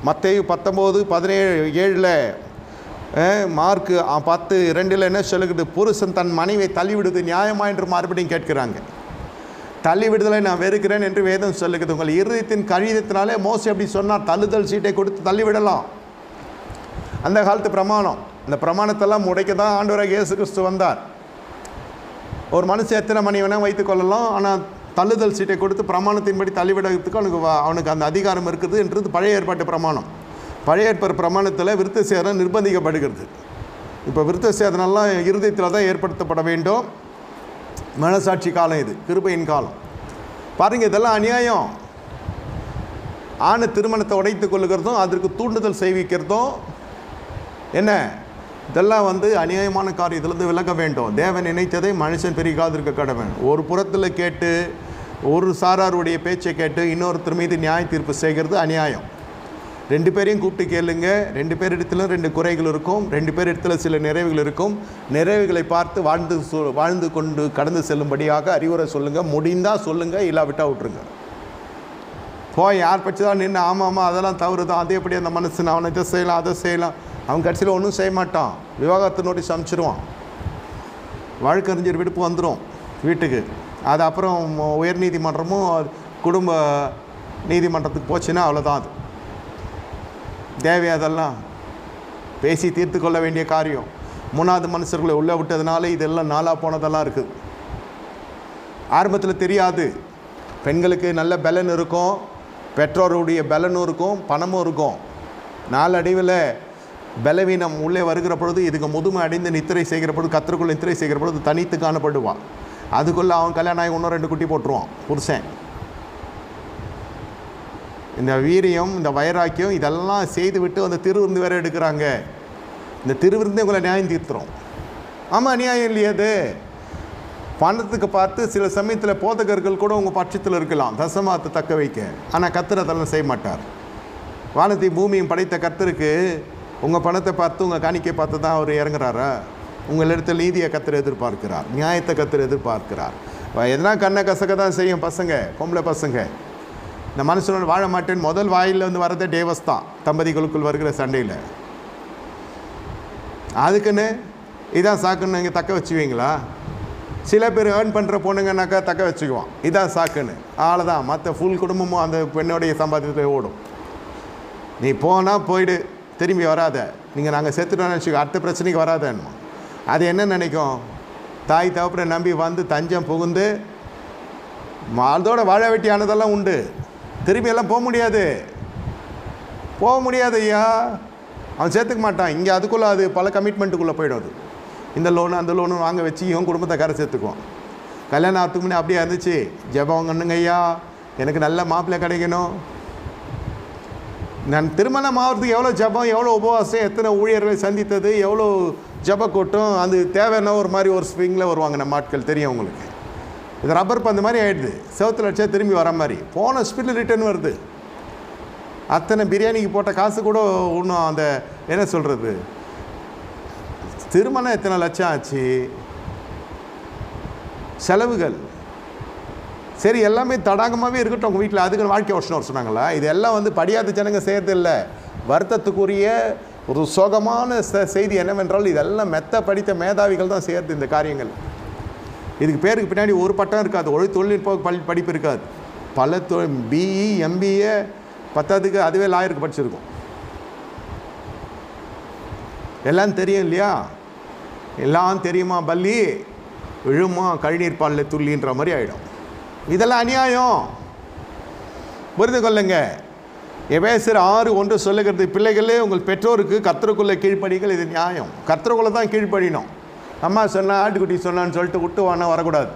மத்தேயு 19:17 மார்க்கு 10:2 என்ன சொல்லுகிறது? புருஷன் தன் மனைவியை தள்ளிவிடுவது நியாயமா என்று மறுபடியும் கேட்கிறாங்க. தள்ளிவிடுதலை நான் வெறுக்கிறேன் என்று வேதம் சொல்லுகிறது. உங்கள் இருதயத்தின் கழிதத்தினாலே மோசே அப்படி சொன்னார், தள்ளுதல் சீட்டை கொடுத்து தள்ளிவிடலாம். அந்த காலத்து பிரமாணம். இந்த பிரமாணத்தெல்லாம் உடைக்க தான் ஆண்டவராக இயேசு கிறிஸ்து வந்தார். ஒரு மனுஷன் எத்தனை மணி வேணால் வைத்து கொள்ளலாம், ஆனால் தள்ளுதல் சீட்டை கொடுத்து பிரமாணத்தின்படி தள்ளிவிடத்துக்கு அவனுக்கு அந்த அதிகாரம் இருக்குது என்றது பழைய ஏற்பாட்டு பிரமாணம். பழைய ஏற்பாடு பிரமாணத்தில் விருத்த சேதனம் நிர்பந்திக்கப்படுகிறது. இப்போ விருத்த சேதனம்லாம் இருதயத்தில் தான் ஏற்படுத்தப்பட வேண்டும். மனசாட்சி காலம் இது, கிருபையின் காலம். பாருங்கள், இதெல்லாம் அநியாயம். ஆண் திருமணத்தை உடைத்து கொள்ளுகிறதும் அதற்கு தூண்டுதல் செய்விக்கிறதும் என்ன, இதெல்லாம் அநியாயமான காரியம். இதிலிருந்து விலக வேண்டும். தேவன் நினைத்ததை மனுஷன் பெருகாதிருக்க கடவன். ஒரு புறத்தில் கேட்டு ஒரு சாராருடைய பேச்சை கேட்டு இன்னொருத்தர் மீது நியாய தீர்ப்பு செய்கிறது அநியாயம். 2 பேரையும் கூப்பிட்டு கேளுங்க. 2 பேர் இடத்துல 2 குறைகள் இருக்கும், 2 பேர் இடத்துல சில நிறைவுகள் இருக்கும். நிறைவுகளை பார்த்து வாழ்ந்து கொண்டு கடந்து செல்லும்படியாக அறிவுரை சொல்லுங்கள். முடிந்தால் சொல்லுங்கள், இல்லாவிட்டால் விட்டுருங்க. யார் பற்றி தான் நின்று ஆமாம் அதெல்லாம் தவறு தான், அதே எப்படி அந்த மனுஷன் அவனை இதை செய்யலாம் அதை செய்யலாம், அவன் கடைசியில் ஒன்றும் செய்ய மாட்டான். விவாகரத்து நோட்டீஸ் அனுப்பிச்சிடுவான். வழக்கறிஞர் விடுப்பு வந்துடும் வீட்டுக்கு. அது அப்புறம் உயர் நீதிமன்றமும் குடும்ப நீதிமன்றத்துக்கு போச்சுன்னா அவ்வளோதான். அது தேவையா? அதெல்லாம் பேசி தீர்த்து கொள்ள வேண்டிய காரியம். 3வது மனுஷர்களை உள்ளே விட்டதுனால இதெல்லாம் நாளாக போனதெல்லாம் இருக்குது. ஆரம்பத்தில் தெரியாது. பெண்களுக்கு நல்ல பலன் இருக்கும், பெற்றோருடைய பலனும் இருக்கும், பணமும் இருக்கும். நாளடைவில் பலவீனம் உள்ளே வருகிற பொழுது, இதுக்கு முதுமை அடைந்து நித்திரை செய்கிற பொழுது, கத்தருக்குள்ளே நித்திரை செய்கிற பொழுது தனித்து காணப்படுவான். அதுக்குள்ளே அவன் கல்யாணம் ஆகி 1-2 குட்டி போட்டுருவான் புருஷன். இந்த வீரியம், இந்த வைராக்கியம் இதெல்லாம் செய்து விட்டு அந்த திருவிருந்து வேறு எடுக்கிறாங்க. இந்த திருவிருந்தே உங்களை நியாயம் தீர்த்துறோம். ஆமாம், நியாயம் இல்லையே அது. பணத்துக்கு பார்த்து சில சமயத்தில் போதகர்கள் கூட உங்கள் பட்சத்தில் இருக்கலாம், தசமாத்தை தக்க வைக்க. ஆனால் கர்த்தர் அதெல்லாம் செய்ய மாட்டார். வானத்தையும் பூமியும் படைத்த கர்த்தருக்கு உங்கள் பணத்தை பார்த்து உங்கள் காணிக்கை பார்த்து தான் அவர் இறங்குறாரா? உங்களிடத்தில் நீதியை கர்த்தர் எதிர்பார்க்கிறார், நியாயத்தை கர்த்தர் எதிர்பார்க்கிறார். எதனா கண்ணை கசக்க தான் செய்யும் பசங்க, பொம்பளை பசங்க. இந்த மனுஷனோட வாழ மாட்டேன்னு முதல் வாயில் வரதே டேவஸ் தான், தம்பதிகளுக்குள் வருகிற சண்டையில். அதுக்குன்னு இதான் சாக்குன்னு நீங்கள் தக்க வச்சுக்குவீங்களா? சில பேர் ஏர்ன் பண்ணுற பொண்ணுங்கன்னாக்கா தக்க வச்சுக்குவான், இதான் சாக்குன்னு. அவ்வளோதான். மற்ற ஃபுல் குடும்பமும் அந்த பெண்ணுடைய சம்பாத்தியத்தில் ஓடும். நீ போனால் போயிடு, திரும்பி வராத. நீங்கள் நாங்கள் செத்துட்டோன்னு வச்சுக்கோ, அடுத்த பிரச்சனைக்கு வராதன்னு. அது என்ன நினைக்கும்? தாய் தகப்பனை நம்பி தஞ்சம் புகுந்து அதோட வாழ வெட்டியானதெல்லாம் உண்டு. திரும்பி எல்லாம் போக முடியாது ஐயா. அவன் சேர்த்துக்க மாட்டான். இங்கே அதுக்குள்ளே அது பல கமிட்மெண்ட்டுக்குள்ளே போய்டும். அது இந்த லோனு அந்த லோனு வாங்க வச்சு இவன் குடும்பத்தை கரை சேர்த்துக்குவான். கல்யாணம் ஆகிறதுக்கு முன்னே அப்படியே இருந்துச்சு. ஜெபம் பண்ணுங்க ஐயா, எனக்கு நல்ல மாப்பிள்ளை கிடைக்கணும். நான் திருமணம் ஆகிறதுக்கு எவ்வளோ ஜெபம், எவ்வளோ உபவாசம், எத்தனை ஊழியர்களை சந்தித்தது, எவ்வளோ ஜெப கூட்டம். அது தேவைன்னா ஒரு மாதிரி ஒரு ஸ்ப்ரிங்கில் வருவாங்க நம்ம ஆட்கள், தெரியும் உங்களுக்கு. இது ரப்பர் பந்து மாதிரி ஆகிடுது, செவத்தில் அடிச்சா திரும்பி வர மாதிரி. போன ஸ்பீடில் ரிட்டர்ன் வருது. அத்தனை பிரியாணிக்கு போட்ட காசு கூட இன்னும் அந்த என்ன சொல்கிறது, திருமணம் எத்தனை லட்சம் ஆச்சு, செலவுகள். சரி, எல்லாமே தடாகமாகவே இருக்கட்டும் உங்கள் வீட்டில், அதுக்கு வாழ்க்கை வருஷம் சொன்னாங்களா? இது எல்லாம் படியாத ஜனங்க செய்கிறது இல்லை. வருத்தத்துக்குரிய ஒரு சோகமான செய்தி என்னவென்றால், இதெல்லாம் மெத்த படித்த மேதாவிகள் தான் செய்கிறது இந்த காரியங்கள். இதுக்கு பேருக்கு பின்னாடி ஒரு பட்டம் இருக்காது, ஒரு தொழில்நுட்ப படிப்பு இருக்காது. பல பிஇ எம்பிஏ பத்தாவதுக்கு அதுவே லாயருக்கு படிச்சிருக்கும். எல்லாம் தெரியும் இல்லையா? எல்லாம் தெரியுமா பள்ளி விழுமா கழிநீர் பாலில் துள்ளின்ற மாதிரி ஆகிடும். இதெல்லாம் அநியாயம், புரிந்து கொள்ளுங்க. எபேசியர் 6:1 சொல்லுகிறது, பிள்ளைகளே உங்கள் பெற்றோருக்கு கர்த்தருக்குள்ளே கீழ்ப்படிகள், இது நியாயம். கர்த்தருக்குள்ளே தான் கீழ்ப்படியணும். அம்மா சொன்னா ஆட்டுக்குட்டி சொன்னான்னு சொல்லிட்டு விட்டு வானா வரக்கூடாது.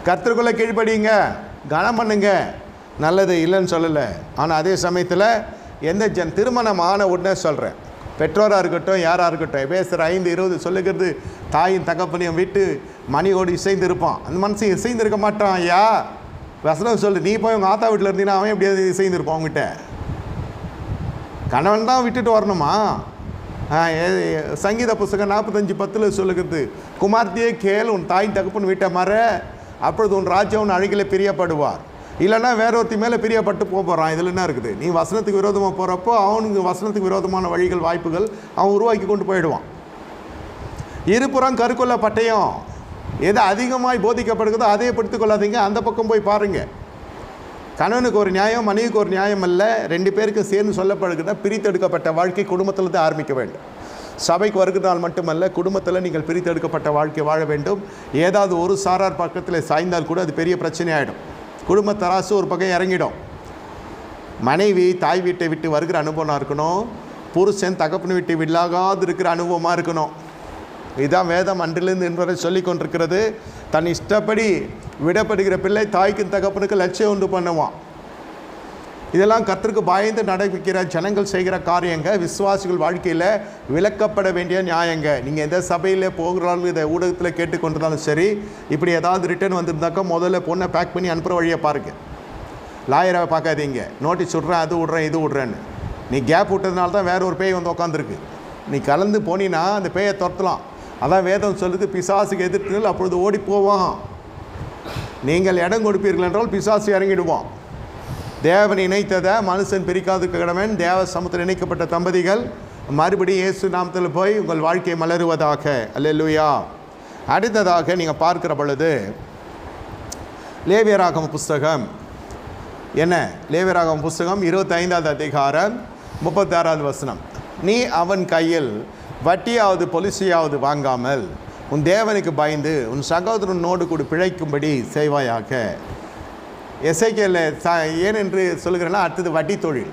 கர்த்தருக்குள்ளே கீழ்ப்படிங்க, கனம் பண்ணுங்க, நல்லது இல்லைன்னு சொல்லலை. ஆனால் அதே சமயத்தில் எந்த திருமணம் ஆன உடனே சொல்கிறேன், பெற்றோராக இருக்கட்டும், யாராக இருக்கட்டும். எபேசியர் 5:20 சொல்லுகிறது, தாயின் தகப்பனையும் விட்டு மணியோடு இசைந்து இருப்பான். அந்த மனுஷன் இசைந்து இருக்க மாட்டான். ஐயா வசனம் சொல்லு, நீ போய் உங்கள் ஆத்தா வீட்டில் இருந்தீங்கன்னா அவன் எப்படியாவது இசைந்து இருப்பான் அவங்ககிட்ட. கணவன் தான் விட்டுட்டு வரணுமா? சங்கீத புஸ்தகம் 45:10 சொல்லுகிறது, குமார்த்தியே கேள், உன் தாயின் தகப்பன் வீட்டை மற, அப்பொழுது உன் ராஜ்யம் உன் அழகில் பிரியப்படுவார். இல்லைன்னா வேற ஒருத்தி மேலே பிரியப்பட்டு போகிறான். இதில் என்ன இருக்குது? நீ வசனத்துக்கு விரோதமாக போகிறப்போ அவனுக்கு வசனத்துக்கு விரோதமான வழிகள், வாய்ப்புகள் அவன் உருவாக்கி கொண்டு போயிடுவான். இருபுறம் கருக்குள்ள பட்டயம், எது அதிகமாய் போதிக்கப்படுகிறதோ அதே படுத்திக் கொள்ளாதீங்க, அந்த பக்கம் போய் பாருங்கள். கணவனுக்கு ஒரு நியாயம், மனைவிக்கு ஒரு நியாயம் அல்ல, 2 பேருக்கு சேர்ந்து சொல்லப்படுகிற பிரித்தெடுக்கப்பட்ட வாழ்க்கை குடும்பத்தில் தான் ஆரம்பிக்க வேண்டும். சபைக்கு வருகிறதால் மட்டுமல்ல, குடும்பத்தில் நீங்கள் பிரித்தெடுக்கப்பட்ட வாழ்க்கை வாழ வேண்டும். ஏதாவது ஒரு சாரார் பக்கத்தில் சாய்ந்தால் கூட அது பெரிய பிரச்சனை ஆகிடும். குடும்ப தராசு ஒரு பக்கம் இறங்கிடும். மனைவி தாய் வீட்டை விட்டு வருகிற அனுபவமாக இருக்கணும். புருஷன் தகப்பனை விட்டு வில்லாகாது இருக்கிற அனுபவமாக இருக்கணும். இதுதான் வேதம் அன்றிலிருந்து என்பதை சொல்லி கொண்டிருக்கிறது. தன் இஷ்டப்படி விடப்படுகிற பிள்ளை தாய்க்கு தகப்பனுக்கு லட்சியம் உண்டு பண்ணுவான். இதெல்லாம் கர்த்தருக்கு பயந்து நடக்கிற ஜனங்கள் செய்கிற காரியங்க. விசுவாசிகள் வாழ்க்கையில் விளக்கப்பட வேண்டிய நியாயங்க. நீங்கள் எந்த சபையில் போகிறாலும், இதை ஊடகத்தில் கேட்டுக்கொண்டிருந்தாலும் சரி, இப்படி ஏதாவது ரிட்டர்ன் வந்திருந்தாக்கா முதல்ல பொண்ணை பேக் பண்ணி அனுப்புகிற வழியை பாருங்கள். லாயரை பார்க்காதீங்க, நோட்டீஸ் விட்றேன், அது விட்றேன், இது விட்றேன்னு. நீ கேப் விட்டதுனால தான் வேற ஒரு பேய் வந்து உட்காந்துருக்கு. நீ கலந்து போனீன்னா அந்த பேயை துரத்தலாம். அதான் வேதம் சொல்லுது, பிசாசுக்கு எதிர்த்து அப்பொழுது ஓடி போவான். நீங்கள் இடம் கொடுப்பீர்கள் என்றால் பிசாசு இறங்கிடுவான். தேவன் இணைத்ததை மனுஷன் பிரிக்காது கடவன். தேவ சமூகத்தில் இணைக்கப்பட்ட தம்பதிகள் மறுபடியும் இயேசு நாமத்தில் போய் உங்கள் வாழ்க்கை மலருவதாக. அல்லேலூயா. அடுத்ததாக நீங்கள் பார்க்கிற பொழுது லேவியராகம புஸ்தகம் என்ன? லேவியராகம புஸ்தகம் 25வது அதிகாரம் 36வது வசனம். நீ அவன் கையில் வட்டியாவது பொலிசையாவது வாங்காமல் உன் தேவனுக்கு பயந்து உன் சகோதரனோடு கூட பிழைக்கும்படி செய்வாயாக. எசேக்கியேல் ஏன் என்று சொல்லுகிறேன்னா, அடுத்தது வட்டி தொழில்.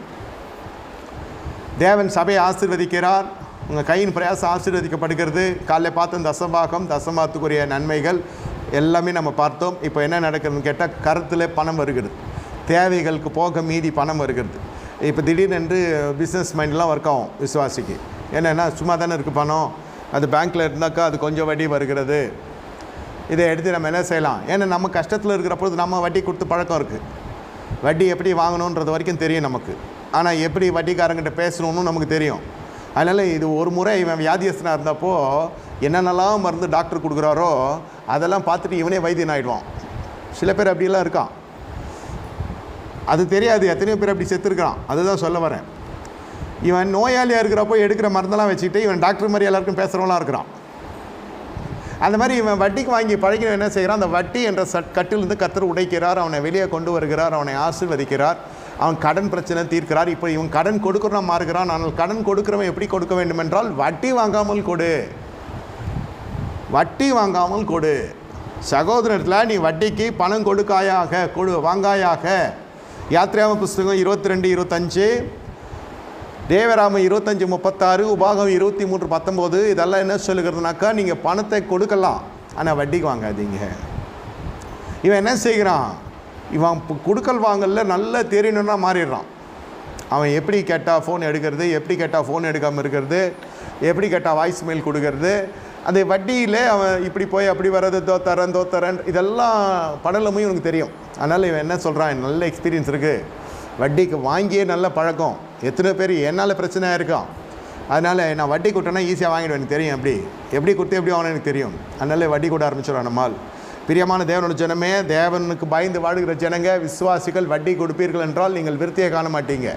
தேவன் சபையை ஆசீர்வதிக்கிறார். உங்கள் கையின் பிரயாசம் ஆசீர்வதிக்கப்படுகிறது. காலையில் பார்த்த தசமாத்துக்குரிய நன்மைகள் எல்லாமே நம்ம பார்த்தோம். இப்போ என்ன நடக்குதுன்னு கேட்டால், கருத்தில் பணம் வருகிறது, தேவைகளுக்கு போக மீதி பணம் வருகிறது. இப்போ திடீர்னு பிஸ்னஸ் மைண்ட்லாம் ஒர்க் ஆகும் விசுவாசிக்கு. என்னென்னா, சும்மா தானே இருக்குது பணம், அது பேங்க்கில் இருந்தாக்கா அது கொஞ்சம் வட்டி வருகிறது, இதை எடுத்து நம்ம என்ன செய்யலாம். ஏன்னா நம்ம கஷ்டத்தில் இருக்கிற பொழுது நம்ம வட்டி கொடுத்து பழக்கம் இருக்குது. வட்டி எப்படி வாங்கணுன்றது வரைக்கும் தெரியும் நமக்கு. ஆனால் எப்படி வட்டிக்காரங்கிட்ட பேசணுன்னு நமக்கு தெரியும். அதனால் இது ஒரு முறை இவன் வியாதியஸ்தனாக இருந்தப்போ என்னென்னலாம் மருந்து டாக்டர் கொடுக்குறாரோ அதெல்லாம் பார்த்துட்டு இவனே வைத்தியன் ஆகிடுவான். சில பேர் அப்படிலாம் இருக்கான். அது தெரியாது, எத்தனையோ பேர் அப்படி செத்துருக்கான். அதுதான் சொல்ல வரேன். இவன் நோயாளியாக இருக்கிறப்போ எடுக்கிற மருந்தெல்லாம் வச்சுக்கிட்டு இவன் டாக்டர் மாதிரி எல்லாருக்கும் பேசுகிறவங்களாம் இருக்கிறான். அந்த மாதிரி இவன் வட்டிக்கு வாங்கி பழகின என்ன செய்கிறான், அந்த வட்டி என்ற கட்டிலிருந்து கர்த்தர் உடைக்கிறார், அவனை வெளியே கொண்டு வருகிறார், அவனை ஆசீர்வதிக்கிறார், அவன் கடன் பிரச்சனை தீர்க்கிறார். இப்போ இவன் கடன் கொடுக்குறவன் மாறுகிறான். ஆனால் கடன் கொடுக்குறவன் எப்படி கொடுக்க வேண்டும் என்றால், வட்டி வாங்காமல் கொடு, வட்டி வாங்காமல் கொடு. சகோதரத்தில் நீ வட்டிக்கு பணம் கொடுக்காயாக, வாங்காயாக. யாத்திராம புஸ்தகம் 22:25, தேவராம 25:36, உபாகம் 23:19 இதெல்லாம் என்ன சொல்லுகிறதுனாக்கா, நீங்கள் பணத்தை கொடுக்கலாம், ஆனால் வட்டிக்கு வாங்காதீங்க. இவன் என்ன செய்கிறான், இவன் கொடுக்கல் வாங்கல நல்ல தெரியணுன்னா மாறிடுறான். அவன் எப்படி கேட்டால் ஃபோன் எடுக்கிறது, எப்படி கேட்டால் ஃபோன் எடுக்காமல் இருக்கிறது, எப்படி கேட்டால் வாய்ஸ் மெயில் கொடுக்கறது, அந்த வட்டியில் அவன் இப்படி போய் அப்படி வர்றது, தோத்தரன் இதெல்லாம் படலமும் இவனுக்கு தெரியும். அதனால் இவன் என்ன சொல்கிறான், நல்ல எக்ஸ்பீரியன்ஸ் இருக்குது, வட்டிக்கு வாங்கியே நல்ல பழக்கம். எத்தனை பேர் என்னால் பிரச்சனையாக இருக்கான், அதனால் நான் வட்டி கொடுத்தேன்னா ஈஸியாக வாங்கிடுவேன், எனக்கு தெரியும் எப்படி கொடுத்து எப்படி வாங்கணும் எனக்கு தெரியும். அதனால வட்டி கூட ஆரம்பிச்சிடும் நம்மால். பிரியமான தேவனோட ஜனமே, தேவனுக்கு பயந்து வாடுகிற ஜனங்க, விசுவாசிகள், வட்டி கொடுப்பீர்கள் என்றால் நீங்கள் விருத்தியை காண மாட்டீங்க.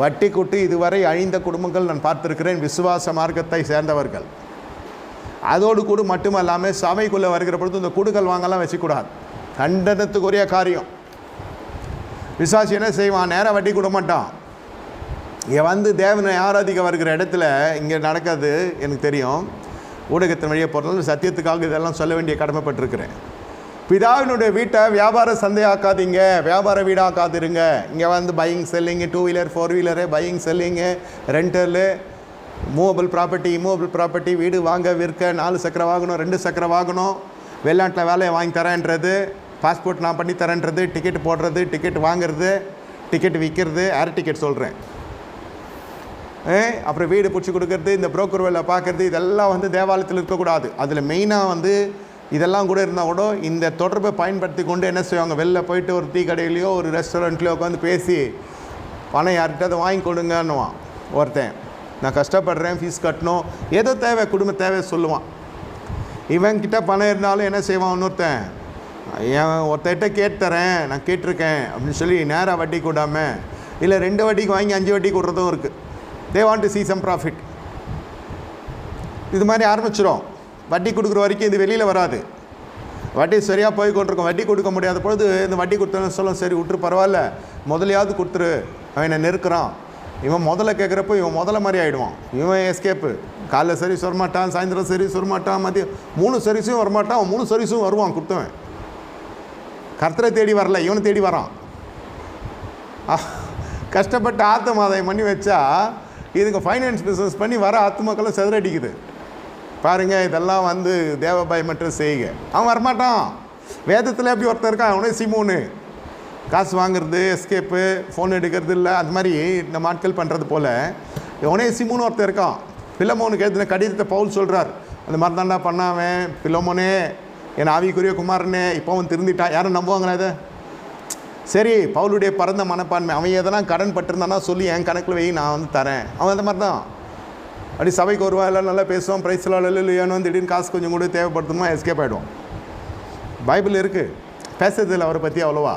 வட்டி கொட்டு இதுவரை அழிந்த குடும்பங்கள் நான் பார்த்துருக்கிறேன், விசுவாச மார்க்கத்தை சேர்ந்தவர்கள். அதோடு கூட மட்டுமல்லாமல் சபைக்குள்ளே வருகிற பொழுது இந்த கொடுக்கல் வாங்கலாம் வச்சுக்கூடாது, கண்டனத்துக்குரிய காரியம். விசுவாசி என்ன செய்வான், நேராக வட்டி கொடுக்க மாட்டான். இங்கே தேவனை ஆராதிக்க வருகிற இடத்துல இங்கே நடக்காது எனக்கு தெரியும். ஊடகத்தின் வழியே போகிறதுனால சத்தியத்துக்காக இதெல்லாம் சொல்ல வேண்டிய கடமைப்பட்டிருக்கிறேன். பிதாவினுடைய வீட்டை வியாபார சந்தையாக்காதீங்க, வியாபார வீடாக்காதிருங்க. இங்கே buying selling, 2 wheeler 4 wheeler, buying selling, rental, movable property, immovable property, வீடு வாங்க விற்க, 4 சக்கர வாகனம், 2 சக்கர வாகனம், வெளிநாட்டில் வேலையை வாங்கி தரேன்றது, பாஸ்போர்ட் நான் பண்ணி தரேன்றது, டிக்கெட் போடுறது, டிக்கெட் வாங்கிறது, டிக்கெட் விற்கிறது, ஏர் டிக்கெட் சொல்கிறேன். அப்புறம் வீடு பிடிச்சி கொடுக்கறது, இந்த புரோக்கர் வேலை பார்க்குறது, இதெல்லாம் வந்து தேவாலயத்தில் இருக்கக்கூடாது. அதில் மெயினாக வந்து இதெல்லாம் கூட இருந்தால் கூட இந்த தொடர்பை பயன்படுத்தி கொண்டு என்ன செய்வாங்க, வெளில போயிட்டு ஒரு டீ கடையிலையோ ஒரு ரெஸ்டாரண்ட்லேயோ உட்காந்து பேசி பணம் யார்கிட்ட அதை வாங்கி கொடுங்கன்னுவான். ஒருத்தன் நான் கஷ்டப்படுறேன், ஃபீஸ் கட்டணும், ஏதோ தேவை, குடும்ப தேவை சொல்லுவான். இவன்கிட்ட பணம் இருந்தாலும் என்ன செய்வான், இன்னொருத்தன் ஒருத்தர்கிட்ட கேட்டுறேன், நான் கேட்டிருக்கேன் அப்படின்னு சொல்லி நேராக வட்டி கூடாமல் இல்லை 2 வட்டிக்கு வாங்கி 5 வட்டி கொடுறதும் இருக்குது. They want to see some profit. இது மாதிரி ஆரம்பிச்சிடும். வட்டி கொடுக்குற வரைக்கும் இது வெளியில் வராது. வட்டி சரியாக போய் கொண்டிருக்கும். வட்டி கொடுக்க முடியாத பொழுது இந்த வட்டி கொடுத்தோன்னு சொல்லும், சரி விட்டுரு, பரவாயில்ல, முதலையாவது கொடுத்துரு, அவன் என்னை நெருக்கிறான். இவன் முதல்ல கேட்குறப்போ இவன் முதல்ல மாதிரி ஆகிடுவான். இவன் எஸ்கேப்பு. காலைல சர்வீஸ் வரமாட்டான், சாயந்தரம் சர்வீஸ் வரமாட்டான், மதியம் 3 சர்வீஸும் வரமாட்டான். அவன் 3 சர்வீஸும் வருவான் கொடுத்தவன். கர்த்தரை தேடி வரல, இவனை தேடி வரான். கஷ்டப்பட்டு ஆத்மாதாயம் பண்ணி வச்சா இதுக்கு ஃபைனான்ஸ் பிஸ்னஸ் பண்ணி வர ஆத்மாக்களை செதறடிக்குது. பாருங்கள், இதெல்லாம் வந்து தேவ பயமற்ற செய்க. அவன் வரமாட்டான். வேதத்தில் எப்படி ஒருத்தர் இருக்கான், அவனே சிமோனு, காசு வாங்குறது, எஸ்கேப்பு, ஃபோன் எடுக்கிறது இல்லை, அது மாதிரி நம்ம ஆட்கள் பண்ணுறது போல் இவனே சிமோனு ஒருத்தர் இருக்கான். பிலமோனுக்கு எழுதின கடிதத்தை பவுல் சொல்கிறார், அந்த மாதிரி தாண்டா பண்ணாவன், பிலமோனே என் ஆவிக்குரிய குமாரனே, இப்போ அவன் திருந்திட்டான். யாரும் நம்புவாங்களா இதை? சரி, பவுலுடைய பரந்த மனப்பான்மை. அவன் எதனா கடன் பட்டிருந்தானா சொல்லி என் கணக்கில் வை, நான் வந்து தரேன். அவன் அந்த மாதிரி தான். அப்படி சபைக்கு வருவா, எல்லாம் நல்லா பேசுவான், பிரைஸ்லாம் இல்லையானு திடீர்னு காசு கொஞ்சம் கூட தேவைப்படுத்தணுமா எஸ்கேப் ஆகிடுவோம். பைபிள் இருக்குது, பேசுறதில்லை அவரை பற்றி அவ்வளோவா.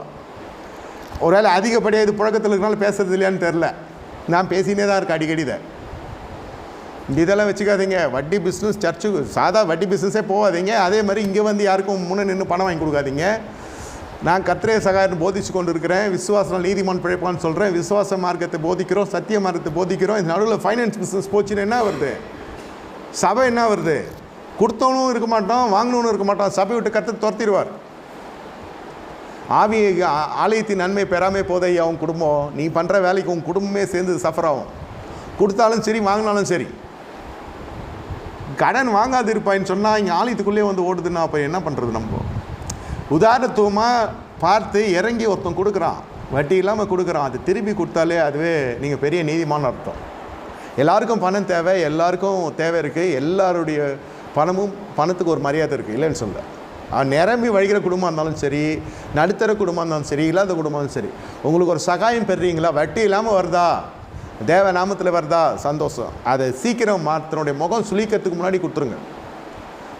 ஒருவேளை அதிகப்படியாக இது புழக்கத்தில் இருக்கனால பேசுறது இல்லையான்னு தெரில. நான் பேசினே தான் இருக்கேன் அடிக்கடி. இதெல்லாம் வச்சுக்காதீங்க. வட்டி பிஸ்னஸ், சர்ச்சுக்கு சாதா வட்டி பிஸ்னஸே போகாதீங்க. அதே மாதிரி இங்கே வந்து யாருக்கும் முன்னே நின்று பணம் வாங்கி கொடுக்காதீங்க. நான் கர்த்தரே சகாயன்னு போதிச்சு கொண்டு இருக்கிறேன். விசுவாசம் நீதிமான் பிழைப்பான்னு சொல்கிறேன். விசுவாச மார்க்கத்தை போதிக்கிறோம், சத்திய மார்க்கத்தை போதிக்கிறோம். இந்த நடுவில் ஃபைனான்ஸ் பிஸ்னஸ் போச்சுன்னு என்ன வருது? சபை என்ன வருது? கொடுத்தவனும் இருக்க மாட்டான், வாங்கினவனும் இருக்க மாட்டான். சபை விட்டு கர்த்தர் துரத்திடுவார். ஆவி ஆலயத்தின் நன்மை பெறாமே போதையா உன் குடும்பம். நீ பண்ணுற வேலைக்கு உன் குடும்பமே சேர்ந்து சஃபர் ஆகும். கொடுத்தாலும் சரி, வாங்கினாலும் சரி. கடன் வாங்காது இருப்பாயின்னு சொன்னால் இங்கே ஆலயத்துக்குள்ளேயே வந்து ஓடுதுன்னா அப்போ என்ன பண்ணுறது? நம்ம உதாரணத்துவமாக பார்த்து இறங்கி ஒருத்தன் கொடுக்குறான், வட்டி இல்லாமல் கொடுக்குறான், அது திருப்பி கொடுத்தாலே அதுவே நீங்கள் பெரிய நீதிமான அர்த்தம். எல்லாருக்கும் பணம் தேவை, எல்லாருக்கும் தேவை இருக்குது. எல்லாருடைய பணத்துக்கு ஒரு மரியாதை இருக்குது, இல்லைன்னு சொல்ல. நிரம்பி வழிகிற குடும்பம் இருந்தாலும் சரி, நடுத்தர குடும்பம் இருந்தாலும் சரி, இல்லாத குடும்பம் இருந்தாலும் சரி, உங்களுக்கு ஒரு சகாயம் பெறுறீங்களா, வட்டி இல்லாமல் வருதா, தேவ நாமத்தில் வருதா, சந்தோஷம். அதை சீக்கிரம் மாற்றனுடைய முகம் சுளிக்கிறதுக்கு முன்னாடி கொடுத்துருங்க.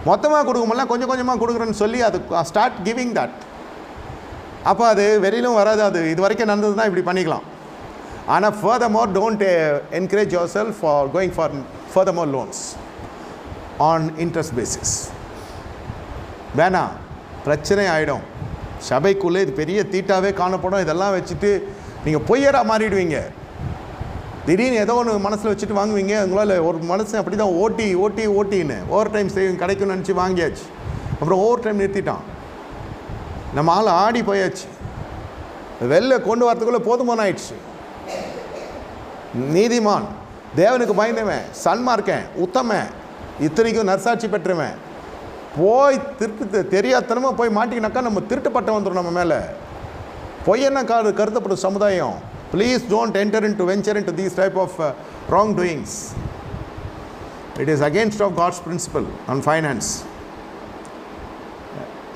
மொத்தமாக கொடுக்கும்போது கொஞ்சம் கொஞ்சமாக கொடுக்குறேன்னு சொல்லி அது ஸ்டார்ட் கிவிங் தட். அப்போ அது வெளியிலும் வராது. அது இது வரைக்கும் நடந்ததுன்னா இப்படி பண்ணிக்கலாம். ஆனால் furthermore don't encourage yourself for going for furthermore loans on interest basis. வேணாம், பிரச்சனை ஆகிடும். சபைக்குள்ளே இது பெரிய தீட்டாவே காணப்படும். இதெல்லாம் வச்சுட்டு நீங்கள் பொய்யராக மாறிடுவீங்க. திடீர்னு ஏதோ ஒன்று மனசில் வச்சுட்டு வாங்குவீங்க. உங்களால் ஒரு மனசு அப்படி தான் ஓட்டின்னு ஓவர் டைம் செய்யும் கிடைக்கும்னு நினச்சி வாங்கியாச்சு. அப்புறம் ஓவர் டைம் நிறுத்திட்டான். நம்ம ஆள் ஆடி போயாச்சு. வெளில கொண்டு வரத்துக்குள்ளே போதுமான ஆயிடுச்சு. நீதிமான், தேவனுக்கு பயந்தவன், சன்மார்க்கன், உத்தமன், இத்தனைக்கும் நற்சாட்சி பெற்றவன் போய் திருட்டு தெரியாதனமாக போய் மாட்டிக்கினாக்கா நம்ம திருட்டுப்பட்ட வந்துடும் நம்ம மேலே. பொய்யன்னா கருதப்படும் சமுதாயம். Please don't venture into these type of wrongdoings. It is against of God's principle on finance.